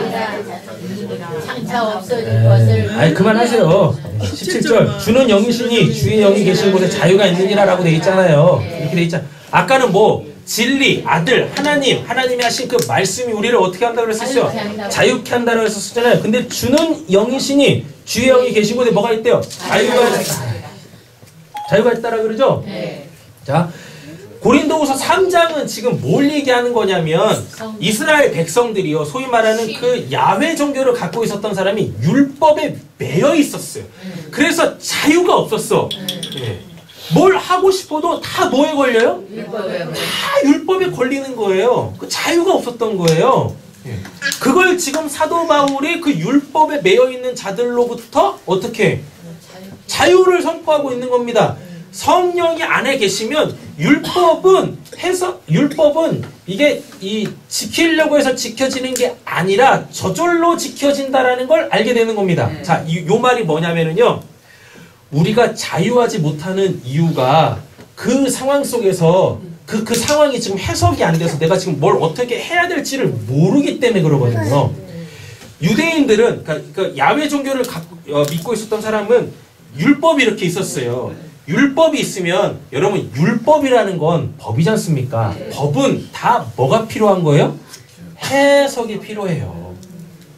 장차 없어질 것을 아니 그만하세요. 17절 주는 영이시니 주의 영이 계신 곳에 자유가 있느니라 라고 돼 있잖아요. 이렇게 돼 있잖아요. 아까는 뭐 진리, 아들, 하나님이 하신 그 말씀이 우리를 어떻게 한다고 그랬었죠? 자유케 한다고 했었잖아요. 근데 주는 영이시니 주의 영이 계신 곳에 뭐가 있대요? 자유가 있다라 그러죠? 네. 자, 고린도후서 3장은 지금 뭘 얘기하는 거냐면 이스라엘 백성들이요, 소위 말하는 그 야훼 종교를 갖고 있었던 사람이 율법에 매여 있었어요. 그래서 자유가 없었어. 네. 뭘 하고 싶어도 다 뭐에 걸려요? 다 율법에 걸리는 거예요. 그 자유가 없었던 거예요. 그걸 지금 사도 바울이 그 율법에 매여 있는 자들로부터 어떻게 자유를 선포하고 있는 겁니다. 성령이 안에 계시면 율법은 이게 지키려고 해서 지켜지는 게 아니라 저절로 지켜진다라는 걸 알게 되는 겁니다. 자, 요 말이 뭐냐면은요. 우리가 자유하지 못하는 이유가 그 상황 속에서 그 상황이 지금 해석이 안 돼서 내가 지금 뭘 어떻게 해야 될지를 모르기 때문에 그러거든요. 유대인들은 그러니까 야훼 종교를 믿고 있었던 사람은 율법이 이렇게 있었어요. 율법이 있으면 여러분 율법이라는 건 법이지 않습니까? 법은 다 뭐가 필요한 거예요? 해석이 필요해요.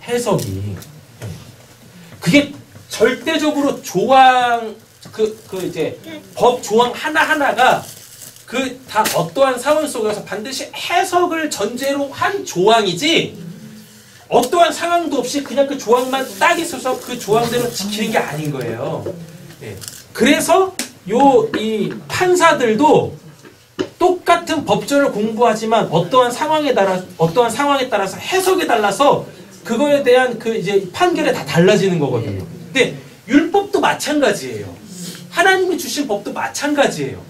해석이. 그게 절대적으로 조항 이제 법 조항 하나하나가 다 어떠한 상황 속에서 반드시 해석을 전제로 한 조항이지 어떠한 상황도 없이 그냥 그 조항만 딱 있어서 그 조항대로 지키는 게 아닌 거예요. 네. 그래서 이 판사들도 똑같은 법조를 공부하지만 어떠한 상황에 따라서 해석에 달라서 그거에 대한 이제 판결이 다 달라지는 거거든요. 근데 율법도 마찬가지예요. 하나님이 주신 법도 마찬가지예요.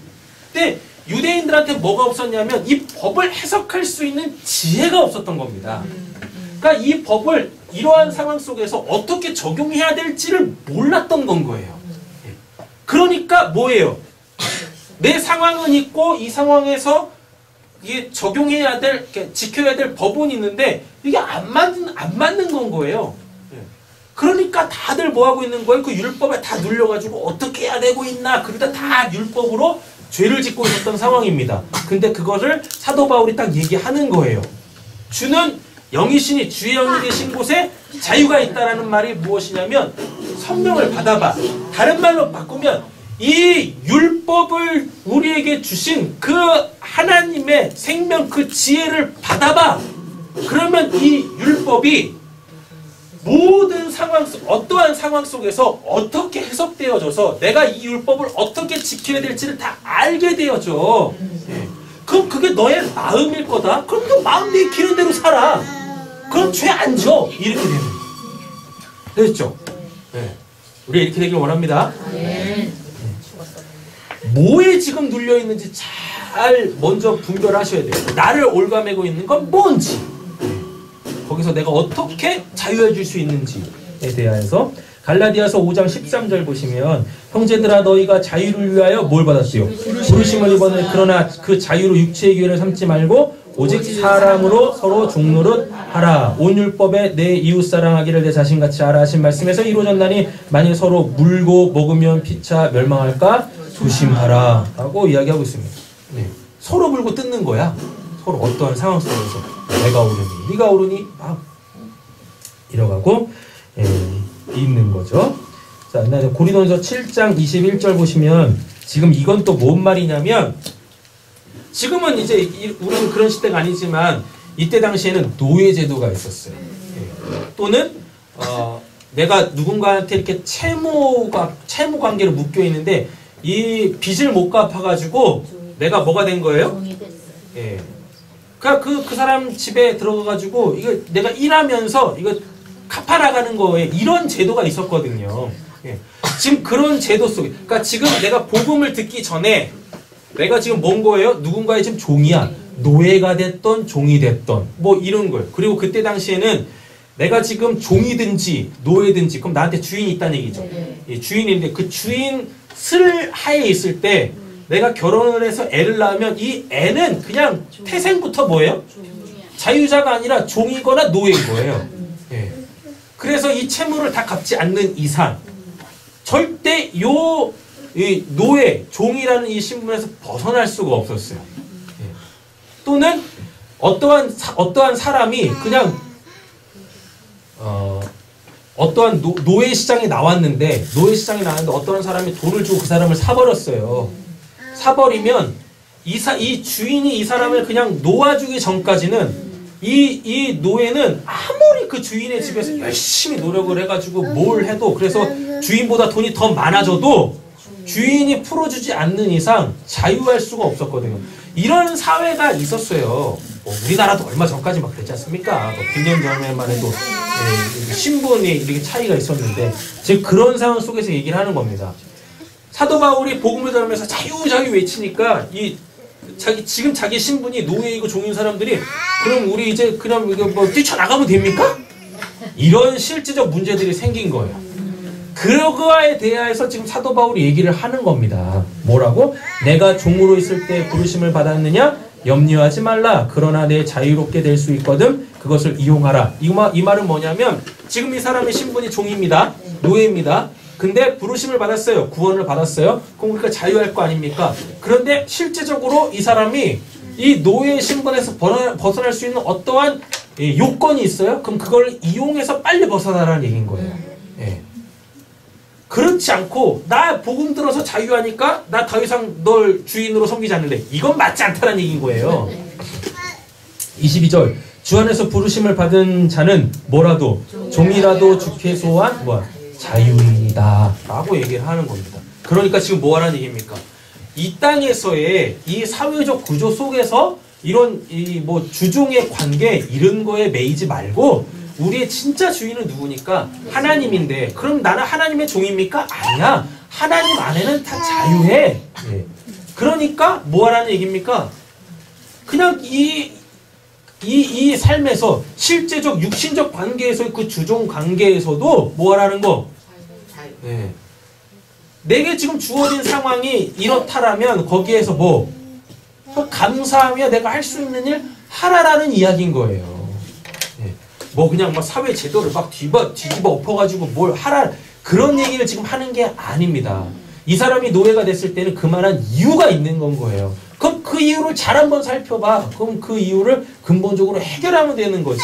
근데 유대인들한테 뭐가 없었냐면 이 법을 해석할 수 있는 지혜가 없었던 겁니다. 그러니까 이 법을 이러한 상황 속에서 어떻게 적용해야 될지를 몰랐던 건 거예요. 그러니까 뭐예요? 내 상황은 있고 이 상황에서 이게 적용해야 될, 지켜야 될 법은 있는데 이게 안 맞는 건 거예요. 그러니까 다들 뭐 하고 있는 거예요? 그 율법에 다 눌려가지고 어떻게 해야 되고 있나? 그러다 다 율법으로 죄를 짓고 있었던 상황입니다. 근데 그것을 사도 바울이 딱 얘기하는 거예요. 주는 영이시니 주의 영이 계신 곳에 자유가 있다라는 말이 무엇이냐면 성령을 받아봐. 다른 말로 바꾸면 이 율법을 우리에게 주신 그 하나님의 생명 그 지혜를 받아봐. 그러면 이 율법이 모든 상황 속 어떠한 상황 속에서 어떻게 해석되어져서 내가 이 율법을 어떻게 지켜야 될지를 다 알게 되어져. 그럼 그게 너의 마음일 거다. 그럼 그 마음 내키는 대로 살아. 그럼 죄 안 져. 이렇게 되는 거예요. 됐죠? 네. 우리 이렇게 되길 원합니다. 뭐에 지금 눌려 있는지 잘 먼저 분별하셔야 돼요. 나를 올가매고 있는 건 뭔지, 거기서 내가 어떻게 자유해질 수 있는지에 대해서 갈라디아서 5장 13절 보시면 형제들아 너희가 자유를 위하여 뭘 받았어요? 부르심을 입었느니 그러나 그 자유로 육체의 기회를 삼지 말고 오직 사람으로 서로 종노릇 하라. 온 율법에 내 이웃 사랑하기를 내 자신같이 하라 하신 말씀에서 이루어졌나니 만일 서로 물고 먹으면 피차 멸망할까 조심하라 라고 이야기하고 있습니다. 네. 서로 물고 뜯는 거야. 서로 어떠한 상황 속에서 내가 오르니 네가 오르니 막 이뤄가고 있는 거죠. 자, 고린도전서 7장 21절 보시면 지금 이건 또 뭔 말이냐면 지금은 이제 우리는 그런 시대가 아니지만 이때 당시에는 노예 제도가 있었어요. 또는 내가 누군가한테 이렇게 채무 관계로 묶여 있는데 이 빚을 못 갚아가지고 내가 뭐가 된 거예요? 예. 그러니까 그 사람 집에 들어가가지고 이거 내가 일하면서 이거 갚아나가는 거에 이런 제도가 있었거든요. 예. 지금 그런 제도 속에, 그러니까 지금 내가 복음을 듣기 전에 내가 지금 뭔 거예요? 누군가의 지금 종이야. 노예가 됐던 종이 됐던 뭐 이런 거예요. 그리고 그때 당시에는 내가 지금 종이든지 노예든지 그럼 나한테 주인이 있다는 얘기죠. 예, 주인인데 그 주인 슬 하에 있을 때 내가 결혼을 해서 애를 낳으면 이 애는 그냥 태생부터 뭐예요? 자유자가 아니라 종이거나 노예인 거예요. 예. 그래서 이 채무를 다 갚지 않는 이상 절대 이 노예, 종이라는 이 신분에서 벗어날 수가 없었어요. 예. 또는 어떠한 사람이 그냥 어떠한 노예 시장에 나왔는데 어떠한 사람이 돈을 주고 그 사람을 사버렸어요. 사버리면 이 주인이 이 사람을 그냥 놓아주기 전까지는 이 노예는 아무리 그 주인의 집에서 열심히 노력을 해가지고 뭘 해도 그래서 주인보다 돈이 더 많아져도 주인이 풀어주지 않는 이상 자유할 수가 없었거든요. 이런 사회가 있었어요. 우리나라도 얼마 전까지 막 그랬지 않습니까? 100년 전에만 해도 신분이 이렇게 차이가 있었는데 지금 그런 상황 속에서 얘기를 하는 겁니다. 사도 바울이 복음을 전하면서 자유 외치니까 지금 자기 신분이 노예이고 종인 사람들이 그럼 우리 이제 그냥 뭐 뛰쳐나가면 됩니까? 이런 실질적 문제들이 생긴 거예요. 그거에 대해서 지금 사도 바울이 얘기를 하는 겁니다. 뭐라고? 내가 종으로 있을 때 부르심을 받았느냐? 염려하지 말라. 그러나 내 자유롭게 될 수 있거든. 그것을 이용하라. 이 말은 뭐냐면 지금 이 사람의 신분이 종입니다. 노예입니다. 근데 부르심을 받았어요. 구원을 받았어요. 그럼 우리가 자유할 거 아닙니까? 그런데 실제적으로 이 사람이 이 노예 신분에서 벗어날 수 있는 어떠한 요건이 있어요. 그럼 그걸 이용해서 빨리 벗어나라는 얘기인 거예요. 예. 그렇지 않고 나 복음 들어서 자유하니까 나 더 이상 널 주인으로 섬기지 않는데 이건 맞지 않다는 얘기인 거예요. 22절 주 안에서 부르심을 받은 자는 뭐라도 종이라도 주께 소한 자유인이다 라고 얘기를 하는 겁니다. 그러니까 지금 뭐 하라는 얘기입니까? 이 땅에서의 이 사회적 구조 속에서 이런 뭐 주종의 관계 이런 거에 매이지 말고 우리의 진짜 주인은 누구니까? 하나님인데 그럼 나는 하나님의 종입니까? 아니야. 하나님 안에는 다 자유해. 예. 그러니까 뭐 하라는 얘기입니까? 그냥 이 삶에서 실제적 육신적 관계에서 그 주종 관계에서도 뭐 하라는 거? 예. 내게 지금 주어진 상황이 이렇다라면 거기에서 감사하며 내가 할 수 있는 일 하라라는 이야기인 거예요. 그냥 사회 제도를 막 뒤집어 엎어가지고 뭘 하라 그런 얘기를 지금 하는 게 아닙니다. 이 사람이 노예가 됐을 때는 그만한 이유가 있는 건 거예요. 그럼 그 이유를 잘 한번 살펴봐. 그럼 그 이유를 근본적으로 해결하면 되는 거지.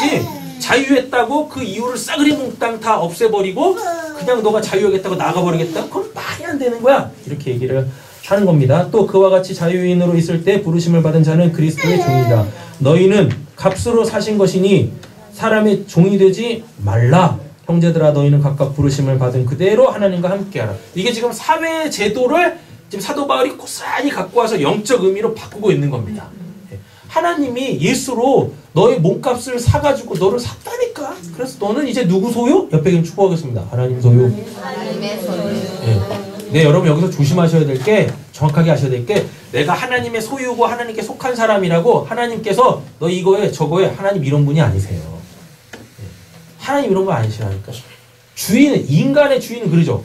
자유했다고 그 이유를 싸그리 몽땅 다 없애버리고 그냥 너가 자유하겠다고 나가버리겠다? 그건 말이 안 되는 거야. 이렇게 얘기를 하는 겁니다. 또 그와 같이 자유인으로 있을 때 부르심을 받은 자는 그리스도의 종이다. 너희는 값으로 사신 것이니 사람의 종이 되지 말라. 형제들아 너희는 각각 부르심을 받은 그대로 하나님과 함께하라. 이게 지금 사회 제도를 지금 사도 바울이 고스란히 갖고 와서 영적 의미로 바꾸고 있는 겁니다. 하나님이 예수로 너의 몸값을 사가지고 너를 샀다니까. 그래서 너는 이제 누구 소유? 옆에 계신 축복하겠습니다. 하나님 소유. 하나님의 소유. 네, 여러분 여기서 조심하셔야 될 게 정확하게 아셔야 될 게 내가 하나님의 소유고 하나님께 속한 사람이라고 하나님께서 너 이거에 저거에 하나님 이런 분이 아니세요. 하나님 이런 거 아니시라니까. 주인은 인간의 주인은 그러죠.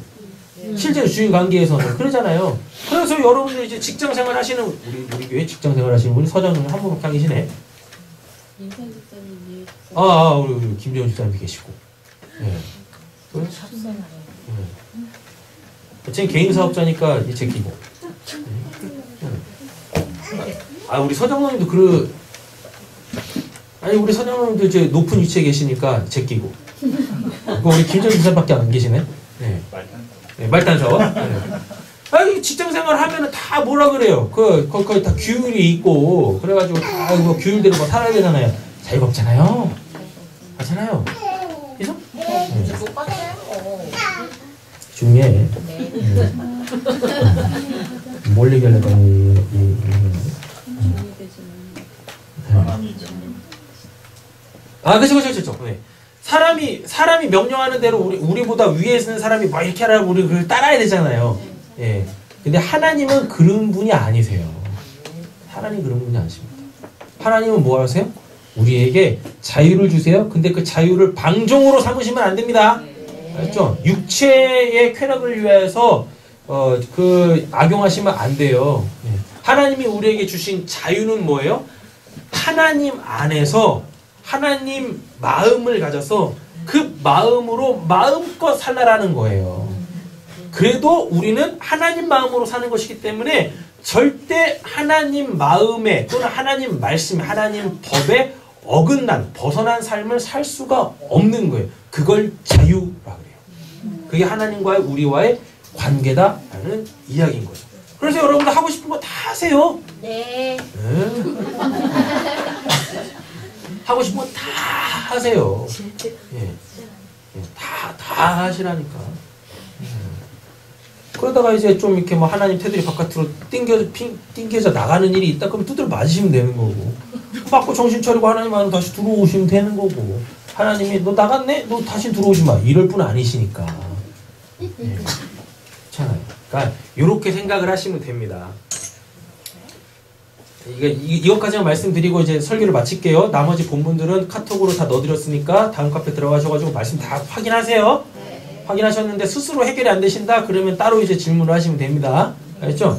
실제로 주인 관계에서는 그러잖아요. 그래서 여러분들 이제 직장생활 하시는 우리 교회 직장생활 하시는 분이 서장님 한 분 계시네. 우리 김재훈 집사님도 계시고. 예. 쟤는 개인 사업자니까 이 제끼고. 우리 서장님도 아니 우리 선생님도 이제 높은 위치에 계시니까 제끼고. 우리 김정희 기사밖에 안 계시네. 네. 말단서. 네. 아니 직장생활 하면은 다 뭐라 그래요. 거기 다 규율이 있고 그래가지고 다 뭐 규율대로 뭐 살아야 되잖아요. 자유가 없잖아요. 맞잖아요. 그죠? 네. 중요해. 뭘 얘기하려고 그쵸. 네. 사람이 명령하는 대로 우리보다 위에 있는 사람이 막 이렇게 하라고 우리 그걸 따라야 되잖아요. 예. 근데 하나님은 그런 분이 아니세요. 하나님 그런 분이 아니십니다. 하나님은 뭐 하세요? 우리에게 자유를 주세요. 근데 그 자유를 방종으로 삼으시면 안 됩니다. 알죠? 육체의 쾌락을 위해서 악용하시면 안 돼요. 예. 하나님이 우리에게 주신 자유는 뭐예요? 하나님 안에서 하나님 마음을 가져서 그 마음으로 마음껏 살라라는 거예요. 그래도 우리는 하나님 마음으로 사는 것이기 때문에 절대 하나님 마음에 또는 하나님 말씀에 하나님 법에 어긋난 벗어난 삶을 살 수가 없는 거예요. 그걸 자유라 그래요. 그게 하나님과의 우리와의 관계다라는 이야기인 거죠. 그래서 여러분들 하고 싶은 거 다 하세요. 네. 하고 싶은 거 다 하세요. 예. 다 하시라니까. 그러다가 이제 좀 이렇게 뭐 하나님 테두리 바깥으로 띵겨져 나가는 일이 있다 그러면 두드려 맞으시면 되는 거고. 맞고 정신 차리고 하나님 안으로 다시 들어오시면 되는 거고. 하나님이 너 나갔네? 너 다시 들어오지 마. 이럴 분 아니시니까. 예. 괜찮아요. 그러니까 이렇게 생각을 하시면 됩니다. 이것까지만 말씀드리고 이제 설교를 마칠게요. 나머지 본문들은 카톡으로 다 넣어드렸으니까 다음 카페 들어가셔가지고 말씀 다 확인하세요. 확인하셨는데 스스로 해결이 안 되신다? 그러면 따로 이제 질문을 하시면 됩니다. 알겠죠?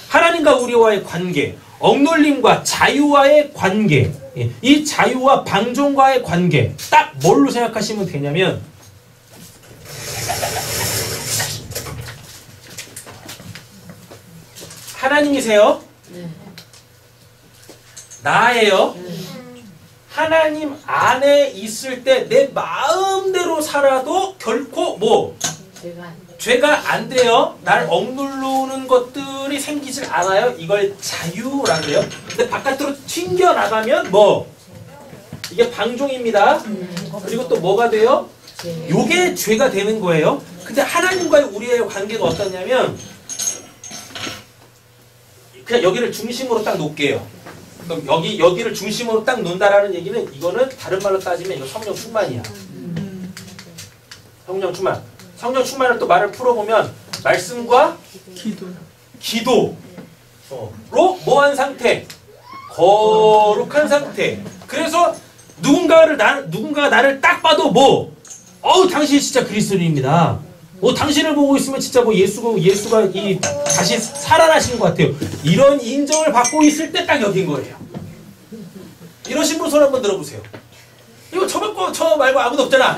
하나님과 우리와의 관계, 억눌림과 자유와의 관계, 이 자유와 방종과의 관계, 딱 뭘로 생각하시면 되냐면 하나님이세요. 나예요. 하나님 안에 있을 때 내 마음대로 살아도 결코 뭐 죄가 안 돼요. 날 억누르는 것들이 생기질 않아요. 이걸 자유라 그래요. 근데 바깥으로 튕겨나가면 뭐 이게 방종입니다. 그리고 또 뭐가 돼요? 요게 죄가 되는 거예요. 근데 하나님과의 우리의 관계가 어떠냐면 그냥 여기를 중심으로 딱 놓을게요. 그럼 여기를 중심으로 딱 놓는다라는 얘기는 이거는 다른 말로 따지면 이거 성령 충만이야. 성령 충만. 성령 충만을 또 말을 풀어보면 말씀과 기도로 뭐한 상태? 거룩한 상태. 그래서 누군가가 나를 딱 봐도 뭐 당신 진짜 그리스도인입니다. 당신을 보고 있으면 진짜 뭐 예수가 다시 살아나신 것 같아요. 이런 인정을 받고 있을 때 딱 여긴 거예요. 이러신 분 손 한번 들어보세요. 이거 저 말고 아무도 없잖아.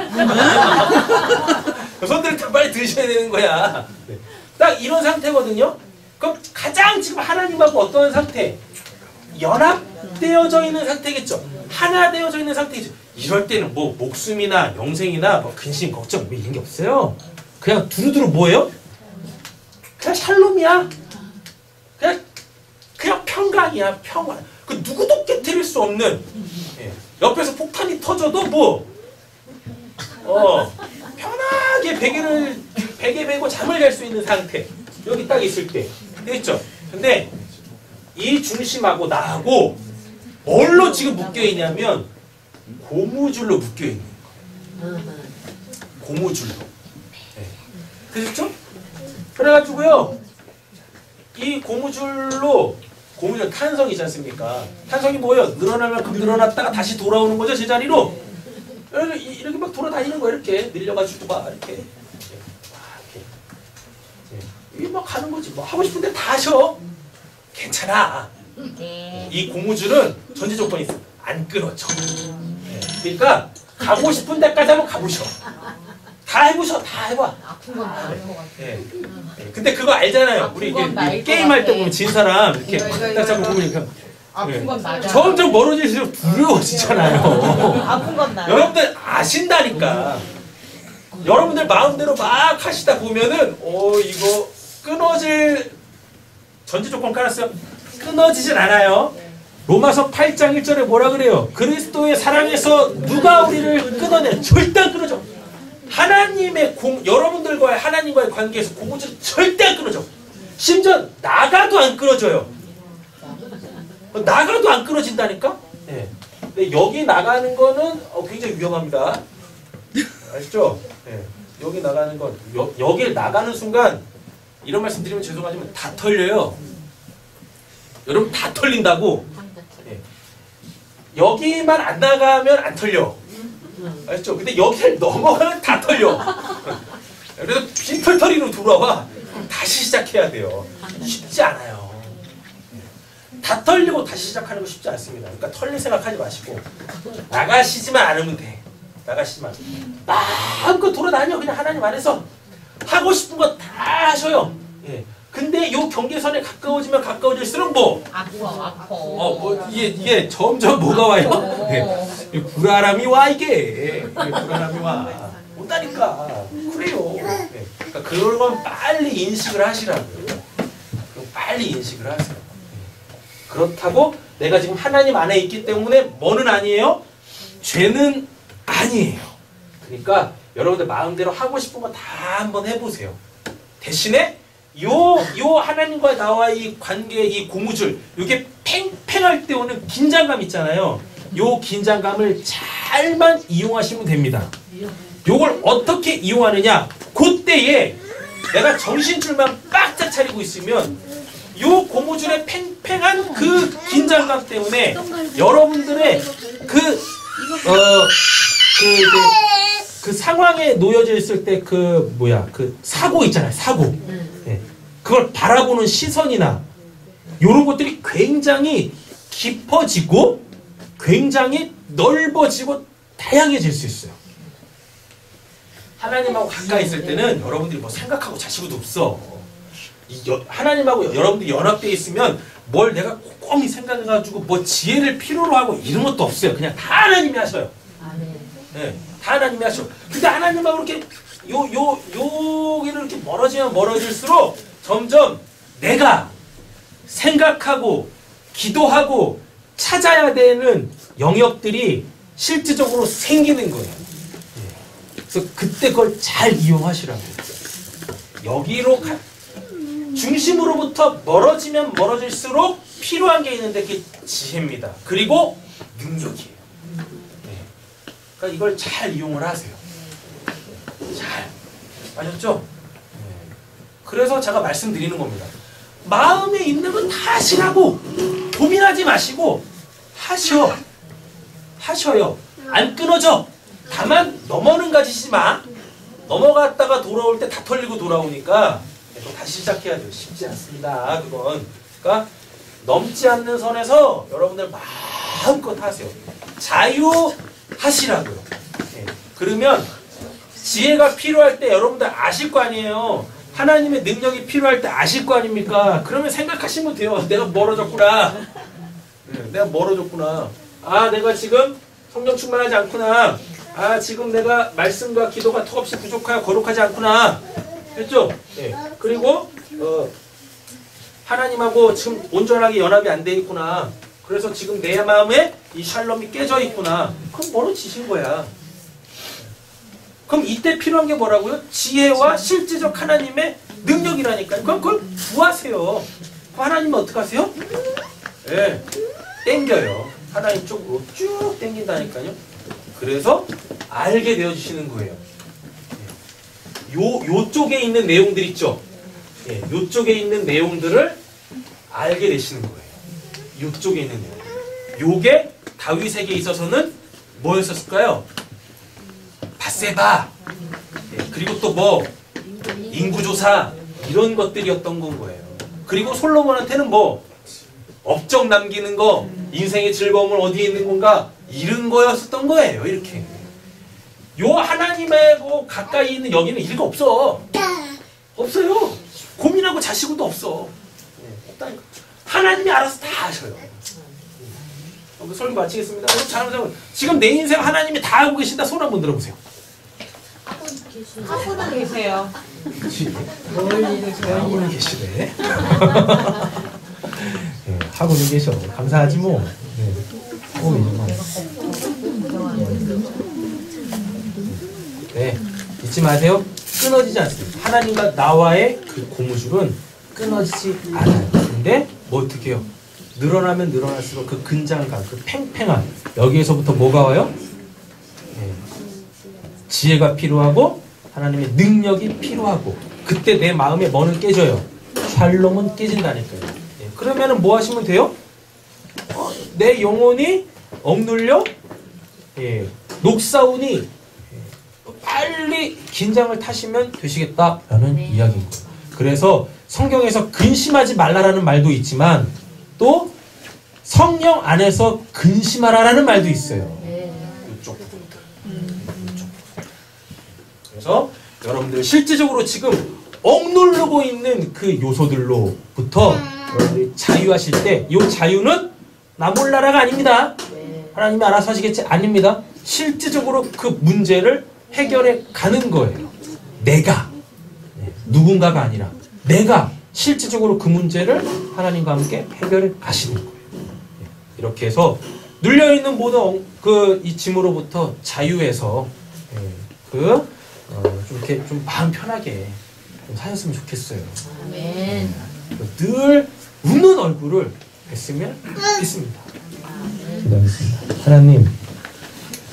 손들을 다 빨리 드셔야 되는 거야. 딱 이런 상태거든요. 그럼 가장 지금 하나님하고 어떤 상태? 연합되어져 있는 상태겠죠. 하나 되어져 있는 상태겠죠. 이럴 때는 뭐 목숨이나 영생이나 뭐 근심 걱정 뭐 이런 게 없어요. 그냥 두루두루 뭐예요? 그냥 샬롬이야. 그냥 평강이야. 평안. 그 누구도 깨트릴 수 없는 옆에서 폭탄이 터져도 뭐 편하게 베개 베고 잠을 잘 수 있는 상태. 여기 딱 있을 때 됐죠? 근데 이 중심하고 나하고 뭘로 지금 묶여있냐면 고무줄로 묶여있는 거예요. 고무줄로. 그렇죠? 그래가지고요 이 고무줄 탄성이 있지 않습니까? 탄성이 뭐예요? 늘어나면 늘어났다가 다시 돌아오는 거죠, 제자리로. 이렇게 막 돌아다니는 거예요. 이렇게 늘려가지고 막 이렇게 이게 막 가는 거지. 뭐 하고 싶은데 다 하셔. 괜찮아. 이 고무줄은 전제 조건이 있어. 안 끊어져. 그러니까 가고 싶은 데까지 한번 가보셔. 다 해보셔. 다 해봐. 아픈 건 나은 것 같아. 근데 그거 알잖아요. 우리 이게 게임할 때 보면 진 사람 이렇게 딱 잡고 보면 아픈 건 나죠. 점점 멀어질수록 두려워지잖아요. 아픈 건 나요. 여러분들 아신다니까. 여러분들 마음대로 막 하시다 보면은 이거 끊어질 전제 조건 깔았어요. 끊어지진 않아요. 로마서 8장 1절에 뭐라 그래요? 그리스도의 사랑에서 누가 우리를 끊어내? 절대 안 끊어져. 하나님의 여러분들과의 하나님과의 관계에서 고무줄 절대 안 끊어져. 심지어 나가도 안 끊어져요. 나가도 안 끊어진다니까? 네. 근데 여기 나가는 거는 굉장히 위험합니다. 아시죠? 네. 여기 나가는 건 여길 나가는 순간 이런 말씀 드리면 죄송하지만 다 털려요. 여러분 다 털린다고. 네. 여기만 안 나가면 안 털려. 아시죠? 근데 여기를 넘어가면 다 털려. 그래서 빈털터리로 돌아와. 다시 시작해야 돼요. 쉽지 않아요. 다 털리고 다시 시작하는 거 쉽지 않습니다. 그러니까 털릴 생각하지 마시고 나가시지만 않으면 돼. 나가시지만 마음껏 돌아다녀. 그냥 하나님 안에서 하고 싶은 거 다 하셔요. 예. 근데 요 경계선에 가까워지면 가까워질수록 이게 점점 뭐가 와요? 예. 불안함이 와 이게. 불안함이 와. 온다니까. 그래요. 예. 그러니까 그런 건 빨리 인식을 하시라고요. 빨리 인식을 하세요. 그렇다고 내가 지금 하나님 안에 있기 때문에 뭐는 아니에요? 죄는 아니에요. 그러니까 여러분들 마음대로 하고 싶은 거 다 한번 해보세요. 대신에 요 하나님과 나와의 이 관계, 이 고무줄, 이게 팽팽할 때 오는 긴장감 있잖아요. 요 긴장감을 잘만 이용하시면 됩니다. 요걸 어떻게 이용하느냐? 그때에 내가 정신줄만 빡짝 차리고 있으면 요 고무줄의 팽팽한 그 긴장감 때문에 여러분들의 그 상황에 놓여져 있을 때 그 사고 있잖아요. 사고. 네. 그걸 바라보는 시선이나 요런 것들이 굉장히 깊어지고 굉장히 넓어지고 다양해질 수 있어요. 하나님하고 가까이 있을 때는 여러분들이 뭐 생각하고 자시고도 없어. 하나님하고 여러분들이 연합되어 있으면 뭘 내가 꼼꼼히 생각해가지고 뭐 지혜를 필요로 하고 이런 것도 없어요. 그냥 다 하나님이 하셔요. 네, 다 하나님이 하셔. 근데 하나님하고 이렇게 여기를 이렇게 멀어지면 멀어질수록 점점 내가 생각하고 기도하고 찾아야 되는 영역들이 실질적으로 생기는 거예요. 그래서 그때 그걸 잘 이용하시라고요. 여기로 중심으로부터 멀어지면 멀어질수록 필요한 게 있는데 그게 지혜입니다. 그리고 능력이에요. 네. 그러니까 이걸 잘 이용을 하세요. 잘. 아셨죠? 네. 그래서 제가 말씀드리는 겁니다. 마음에 있는 건 다 하시라고. 고민하지 마시고 하셔요. 안 끊어져. 다만 넘어는 가지지 마. 넘어갔다가 돌아올 때 다 털리고 돌아오니까 또 다시 시작해야 돼요. 쉽지 않습니다. 그건. 그러니까 넘지 않는 선에서 여러분들 마음껏 하세요. 자유하시라고요. 네. 그러면 지혜가 필요할 때 여러분들 아실 거 아니에요. 하나님의 능력이 필요할 때 아실 거 아닙니까? 그러면 생각하시면 돼요. 내가 멀어졌구나. 네, 내가 멀어졌구나. 아, 내가 지금 성령 충만하지 않구나. 아, 지금 내가 말씀과 기도가 턱없이 부족하여 거룩하지 않구나. 했죠? 네. 그리고 하나님하고 지금 온전하게 연합이 안 돼 있구나. 그래서 지금 내 마음에 이 샬롬이 깨져 있구나. 그럼 멀어지신 거야. 그럼 이때 필요한 게 뭐라고요? 지혜와 실제적 하나님의 능력이라니까요. 그럼 그걸 구하세요. 하나님은 어떻게 하세요? 네. 땡겨요. 하나님 쪽으로 쭉 땡긴다니까요. 그래서 알게 되어주시는 거예요. 요쪽에 있는 내용들 있죠? 예, 요쪽에 있는 내용들을 알게 되시는 거예요. 요쪽에 있는 내용. 요게 다윗에게 있어서는 뭐였었을까요? 바세바. 예, 그리고 또 뭐? 인구조사. 이런 것들이었던 건 거예요. 그리고 솔로몬한테는 뭐? 업적 남기는 거, 인생의 즐거움은 어디에 있는 건가? 이런 거였었던 거예요. 이렇게. 요 하나님하고 가까이 있는 여기는 일가 없어. 없어요. 고민하고 자시고도 없어. 없다니까. 하나님이 알아서 다 하셔요. 설교 마치겠습니다. 지금 내 인생 하나님이 다 알고 계신다. 손 한번 들어보세요. 하고는 계세요. 하고는 계시네. 네, 하고는 계셔. 감사하지 뭐. 네. 네, 잊지 마세요. 끊어지지 않습니다. 하나님과 나와의 그 고무줄은 끊어지지 않아요. 근데 뭐 어떻게 해요? 늘어나면 늘어날수록 그 근장감, 그 팽팽함, 여기에서부터 뭐가 와요? 네. 지혜가 필요하고 하나님의 능력이 필요하고, 그때 내 마음에 뭐는 깨져요? 샬롬은 깨진다니까요. 네. 그러면은 뭐 하시면 돼요? 내 영혼이 억눌려 녹사오니 빨리 긴장을 타시면 되시겠다라는 이야기인 거예요. 그래서 성경에서 근심하지 말라라는 말도 있지만 또 성령 안에서 근심하라라는 말도 있어요. 이쪽 부분들. 그래서 여러분들 실질적으로 지금 억누르고 있는 그 요소들로부터 여러분들이 자유하실 때, 이 자유는 나 몰라라가 아닙니다. 하나님이 알아서 하시겠지? 아닙니다. 실질적으로 그 문제를 해결해 가는 거예요. 내가, 누군가가 아니라 내가 실질적으로 그 문제를 하나님과 함께 해결해 가시는 거예요. 이렇게 해서 눌려있는 모든 이 짐으로부터 자유해서 좀 이렇게 좀 마음 편하게 좀 사셨으면 좋겠어요. 아멘. 늘 웃는 얼굴을 뵀으면 좋겠습니다. 기도하겠습니다. 하나님,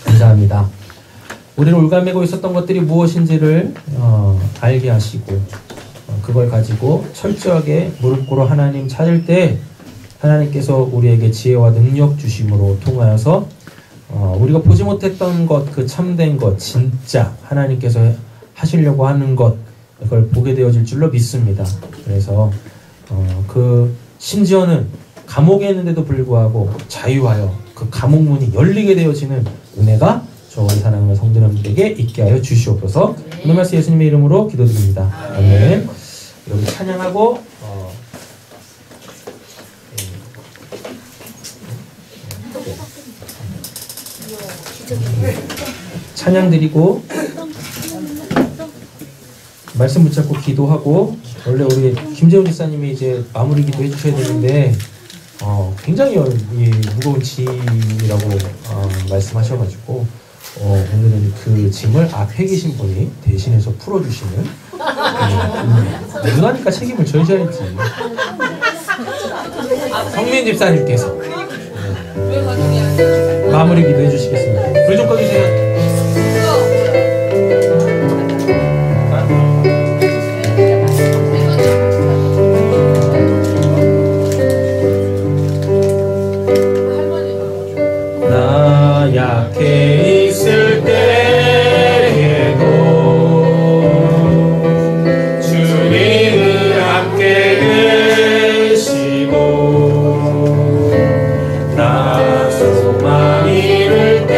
감사합니다. 우리를 올가매고 있었던 것들이 무엇인지를 알게 하시고 그걸 가지고 철저하게 무릎 꿇어 하나님 찾을 때 하나님께서 우리에게 지혜와 능력 주심으로 통하여서 우리가 보지 못했던 것, 그 참된 것, 진짜 하나님께서 하시려고 하는 것, 그걸 보게 되어질 줄로 믿습니다. 그래서 심지어는 감옥에 있는데도 불구하고 자유하여 그 감옥문이 열리게 되어지는 은혜가 저와 사랑하는 성도님들에게 있게 하여 주시옵소서. 오늘 말씀 예수님의 이름으로 기도드립니다. 아멘. 여러분 찬양하고 찬양 드리고 말씀 붙잡고 기도하고, 원래 우리 김재훈 집사님이 이제 마무리 기도 해주셔야 되는데 굉장히 무거운 짐이라고 말씀하셔가지고 오늘은 그 짐을 앞에 계신 분이 대신해서 풀어주시는, 누나니까 책임을 져야지. 성민 집사님께서 마무리 기도해 주시겠습니다. 불 좀 꺼주세요. 나 약해 있을 때에도 주님은 함께 계시고, 나 소망 잃을 때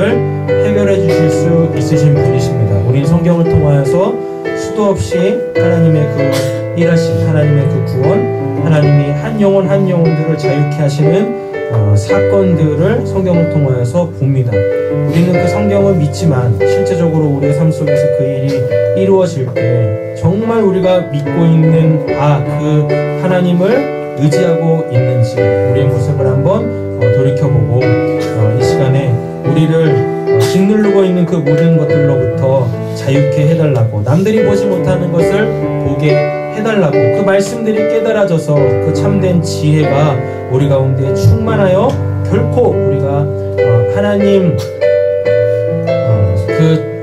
문제를 해결해 주실 수 있으신 분이십니다. 우린 성경을 통하여서 수도 없이 하나님의 그 일하신 하나님의 그 구원, 하나님이 한 영혼 한 영혼들을 자유케 하시는 사건들을 성경을 통하여서 봅니다. 우리는 그 성경을 믿지만 실제적으로 우리의 삶 속에서 그 일이 이루어질 때 정말 우리가 믿고 있는 그 하나님을 의지하고 있는지 우리의 모습을 한번 돌이켜보고 이 시간에 우리를 짓누르고 있는 그 모든 것들로부터 자유케 해달라고, 남들이 보지 못하는 것을 보게 해달라고, 그 말씀들이 깨달아져서 그 참된 지혜가 우리 가운데 충만하여 결코 우리가 하나님 그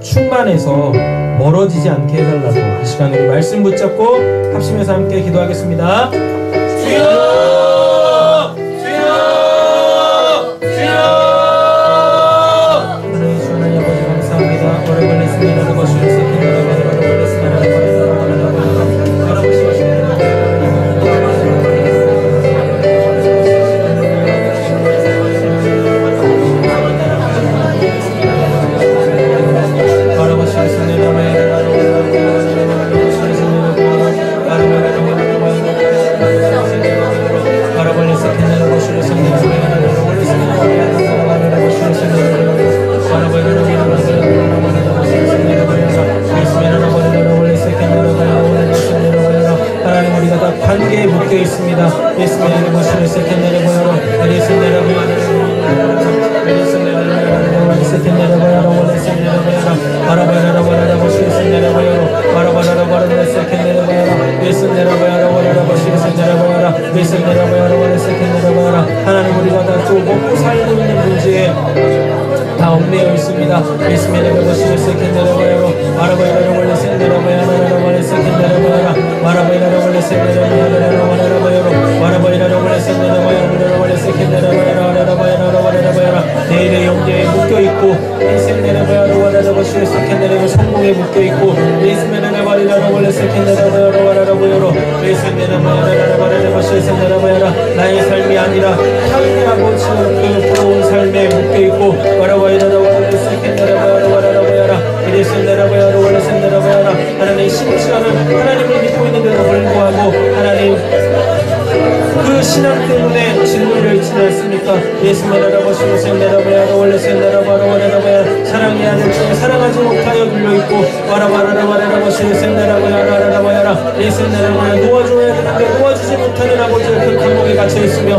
충만해서 멀어지지 않게 해달라고 이 시간 우리 말씀 붙잡고 합심해서 함께 기도하겠습니다. 주여! 주여! 주여! 하나님 주 하나님 아버지 감사합니다. 오래 걸렸습니다. 관계에 묶여 있습니다. 예수님의 모습을 세컨내려보여로 하나님 우리가 다 또 먹고 살고 있는 문제에 다 얽매여 있습니다. 예수님의 모습을 세컨내려보여로 바라보여로 원래 센내려보여로 원래 세컨내려보여라 바라보여로 원래 센내려보여로 바라보여로 원래 센내려보여로 원래 세컨내려보여라 내일의 영계에 묶여있고 센내려보여로 원래 세컨내려보 성공에 묶여있고 예수님의 바리라로 원래 세컨내려보여로 바라보여로 예수님의 세컨내려보여라 나의 삶이 아니라 향하고 그 부러운 삶에 묶여있고 바라보여로 원래 세컨내려보여로 예수님의 원래 세컨내려보여라 하나님 심치 않은 하나님을 믿고 있는데도 불구하고 하나님 그 신앙 때문에 짓눌려 있지는 않습니까? 예수님의 원래 세컨내려보여라 사랑이 아닐 때 사랑하지 못하여 눌려있고 예수님의 놓아줘야 되는데 놓아주지 못하는 아버지의 그 감옥에 갇혀있으며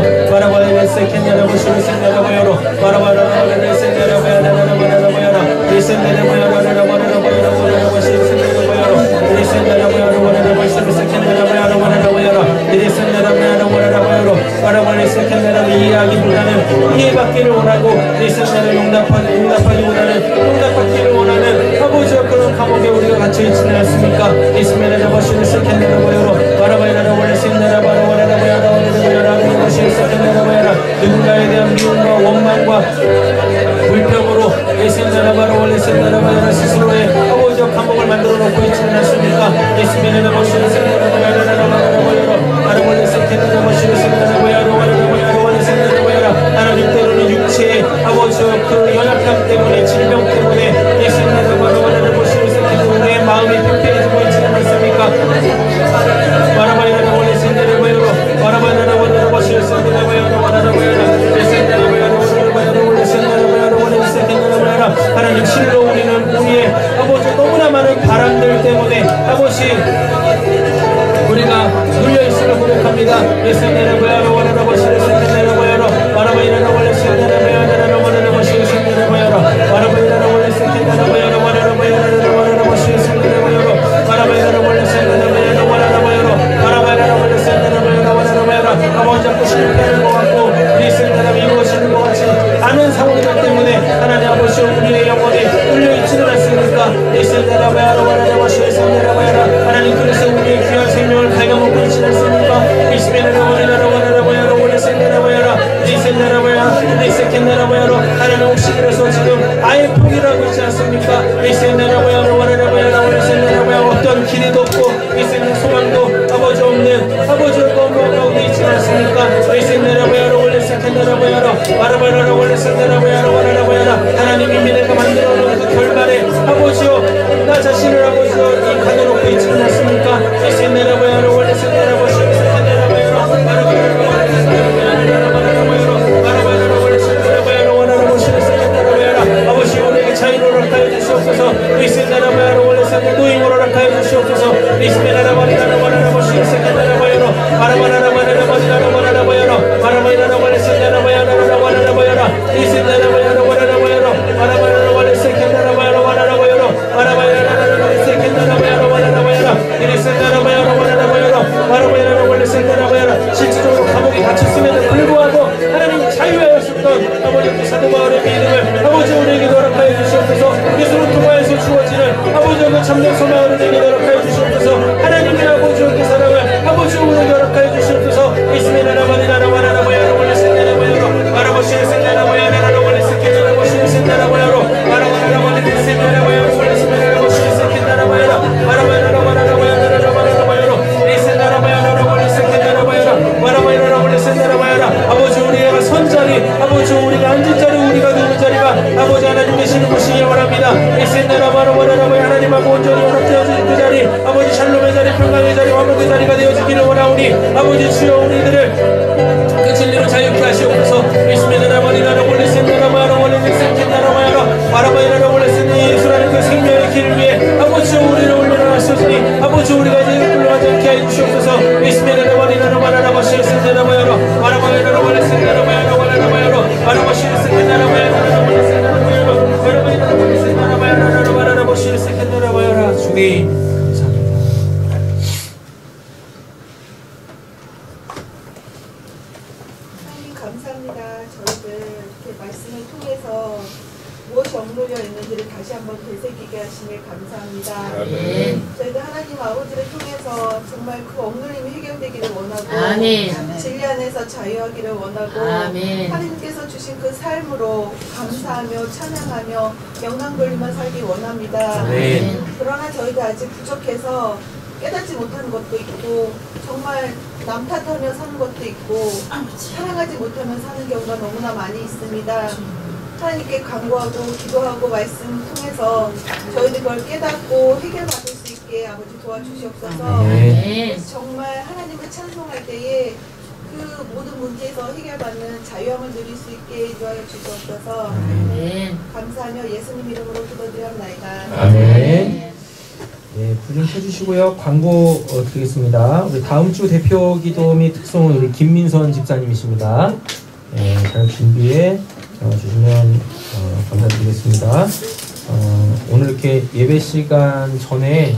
이해하기보다는 이해받기를 원하고 용납받기를 원하는 아버지와 그런 감옥에 우리가 갇혀있지는 않습니까? 예수님의 버시를 세컨내려보여로 누군가에 대한 미움과 원망과 불평으로 예수님의 스스로의 아버지와 감옥을 만들어 놓고 있지는 않습니까? 예수님의 버시를 세컨내려보여로 하나님 때로는 육체의 아버지와 그 연약함 때문에 질병 때문에 예수님의 바라바라를 보시는 우리의 마음이 불편해지고 있지는 않습니까? 바라바라를 원래 생대를 보여로 바라바라를 원래 보시는 생대를 보여로 하나님 실로 우리는 우리의 아버지 너무나 많은 바람들 때문에 아버지 우리가 눌려있음을 고백합니다. 예수님의 보여로 원하는 것을 생대를 보여로 바라바라를 원래 생대를 보여로 원하는 것을 생대를 보여로 바라바라를 원래 생대를 보여로 원하는 것을 생대를 보여로 바라바라를 원래 생대를 보여로 원하는 바라바라를 원래 생대를 보여로 원하는 아버지 자꾸 실패하는 것 같고 우리 생대를 이루어지는 것 같지 않은 상황이기 때문에 하나님 아버지 우리의 영혼이 눌려있지는 않습니까? 예수님의 보여로 원하는 것을 생대를 보여로 하나님 그래서 우리의 귀한 생명을 갉아먹고 있지는 않습니까? 예수님의 원하는 보여로 원래 생대를 보여로 하나님 혹시 그래서 지금 아예 포기하고 있지 않습니까? 어떤 기대도 없고 소망도 아버지 없는 아버지의 건강 가운데 있지 않습니까? 실질적으로 감옥에 갇혔음에도 불구하고 하나님 자유하였었던 아버지 사도 바울의 믿음을 아버지 우리에게 허락하여 주시옵소서. 예수를 통하여서 주어지는 아버지 그 참된 소망을 우리에게 허락하여 주시옵소서. 하나님의 아버지 그 사랑을 아버지 우리에게 허락하여 주시옵소서. 예수의 나라만이 나라만하라 모여라 원래스나라 모여라 바라보시는 생나라 모여라 원래스케나라 보시는 생나라 모여라 바라보나라 원래스나라 생나라 모여라 원래스나라 보시는 생나라 모여라 바라보나라 원하라 모여라 원하라 모여라 예수나라 모여라 원래스케나라 모여라 바라보나라 원래스나라 모여라 아버지 우리가 선자리 아버지 우리가 앉은 자리 우리가 누운 자리가 아버지 하나님 계시는 곳이 영원합니다. 예수나라 바라보나라 모여 하나님하고 온전히 연합되어진 그 자리 아버지 샬롬의 자리 평강의 자리 화목의 자리가 되어지기를 원하오니 아버지 주여 우리들을 그 진리로 자유케 하시옵소서. 예수의 나라 머리 나라 원래 센 나라 마라 원래 센 나라 마라 바라바이 나라 원래 센 예수라는 그 생명의 길을 위해 아버지 우리를 올려놨으니 아버지 우리가 이제 불러가지 않게 해주시옵소서. 예수의 나라 머리 나라 마라 버시 센 나라 마라 바라바이 나라 원래 센 나라 마라 원래 나라 마라 바라버시 센 나라 마라 원래 센 나라 마라 바라바이 나라 원래 센 나라 마라 바라바이 버시 센 나라 마라 주님 감사합니다. 저희들 이렇게 말씀을 통해서 무엇이 억눌려 있는지를 다시 한번 되새기게 하시니 감사합니다. 아멘. 저희들 하나님 아버지를 통해서 정말 그 억눌림이 해결되기를 원하고 아멘. 진리 안에서 자유하기를 원하고 아멘. 하나님께서 주신 그 삶으로 감사하며 찬양하며 영광 돌리며 살기 원합니다. 아멘. 그러나 저희가 아직 부족해서 깨닫지 못하는 것도 있고 정말 남 탓하며 사는 것도 있고 사랑하지 못하며 사는 경우가 너무나 많이 있습니다. 하나님께 간구하고 기도하고 말씀 통해서 저희들 그걸 깨닫고 해결받을 수 있게 아버지 도와주시옵소서. 아멘. 정말 하나님을 찬송할 때에 그 모든 문제에서 해결받는 자유함을 누릴 수 있게 인도하여 주시옵소서. 아멘. 감사하며 예수님 이름으로 기도드리옵나이다. 아멘. 네, 불 좀 켜주시고요. 광고 드리겠습니다. 우리 다음 주 대표 기도 및 특송은 우리 김민선 집사님이십니다. 네, 잘 준비해 주시면 감사드리겠습니다. 오늘 이렇게 예배 시간 전에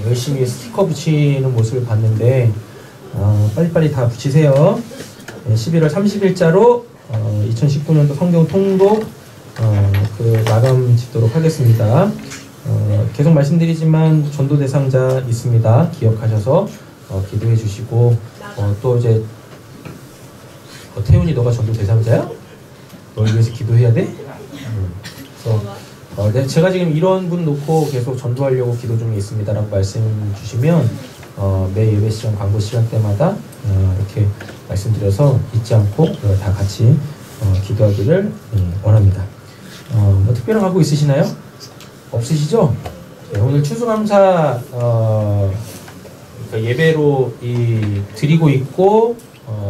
열심히 스티커 붙이는 모습을 봤는데 빨리빨리 다 붙이세요. 네, 11월 30일자로 2019년도 성경 통독 그 마감 짓도록 하겠습니다. 계속 말씀드리지만 전도 대상자 있습니다. 기억하셔서 기도해 주시고 또 이제 태훈이 너가 전도 대상자야? 널 위해서 기도해야 돼? 그래서 제가 지금 이런 분 놓고 계속 전도하려고 기도 중에 있습니다 라고 말씀 주시면 매 예배 시간 광고 시간 때마다 이렇게 말씀드려서 잊지 않고 다 같이 기도하기를 원합니다. 뭐 특별한 광고 있으시나요? 없으시죠? 네, 오늘 추수감사 그러니까 예배로 드리고 있고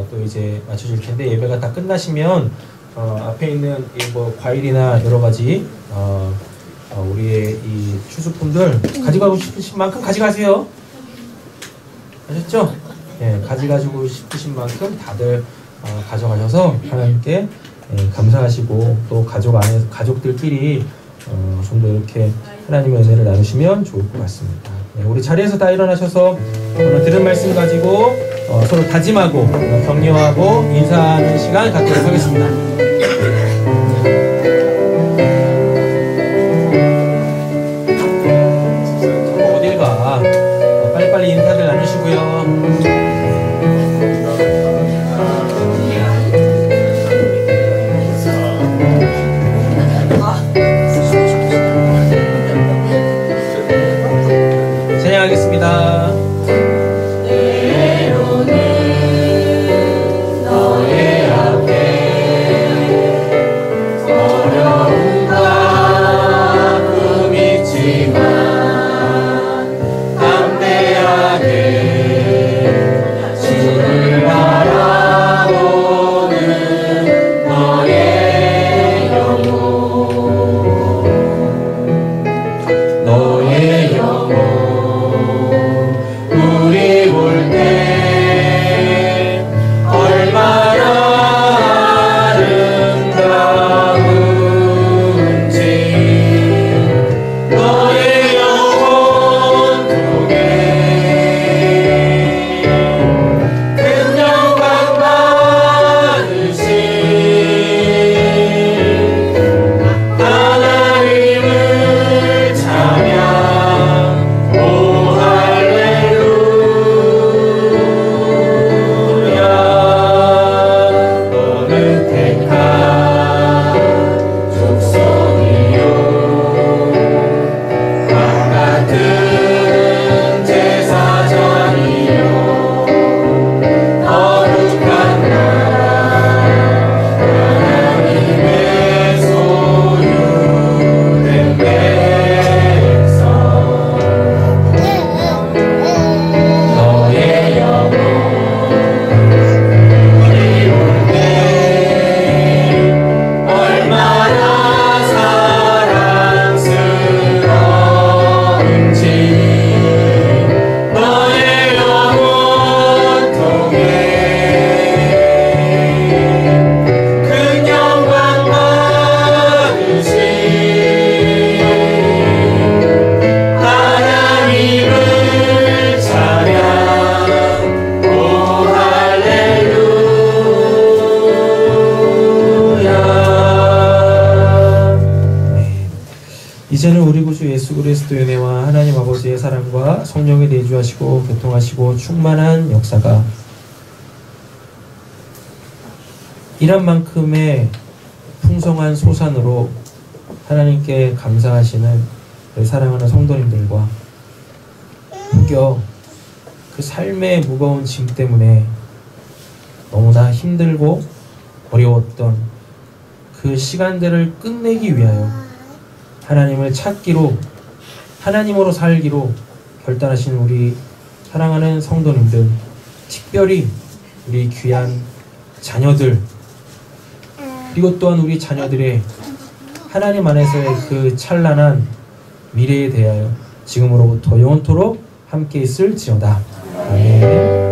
또 이제 맞춰질 텐데 예배가 다 끝나시면 앞에 있는 뭐 과일이나 여러 가지 우리의 이 추수품들 가져가고 싶으신 만큼 가져가세요. 아셨죠? 네, 가져가시고 싶으신 만큼 다들 가져가셔서 하나님께 감사하시고 또 가족들끼리 좀 더 이렇게 하나님의 은혜를 나누시면 좋을 것 같습니다. 네, 우리 자리에서 다 일어나셔서 오늘 들은 말씀 가지고 서로 다짐하고 격려하고 인사하는 시간 갖도록 하겠습니다. 어딜 가? 빨리빨리 인사들 나누시고요. 하겠습니다. 때로는 너의 앞에 이제는 우리 구주 예수 그리스도의 은혜와 하나님 아버지의 사랑과 성령이 내주하시고 교통하시고 충만한 역사가 이런 만큼의 풍성한 소산으로 하나님께 감사하시는 우리 사랑하는 성도님들과 혹여 그 삶의 무거운 짐 때문에 너무나 힘들고 어려웠던 그 시간들을 끝내기 위하여 하나님을 찾기로 하나님으로 살기로 결단하신 우리 사랑하는 성도님들, 특별히 우리 귀한 자녀들, 그리고 또한 우리 자녀들의 하나님 안에서의 그 찬란한 미래에 대하여 지금으로부터 영원토록 함께 있을지어다. 아멘.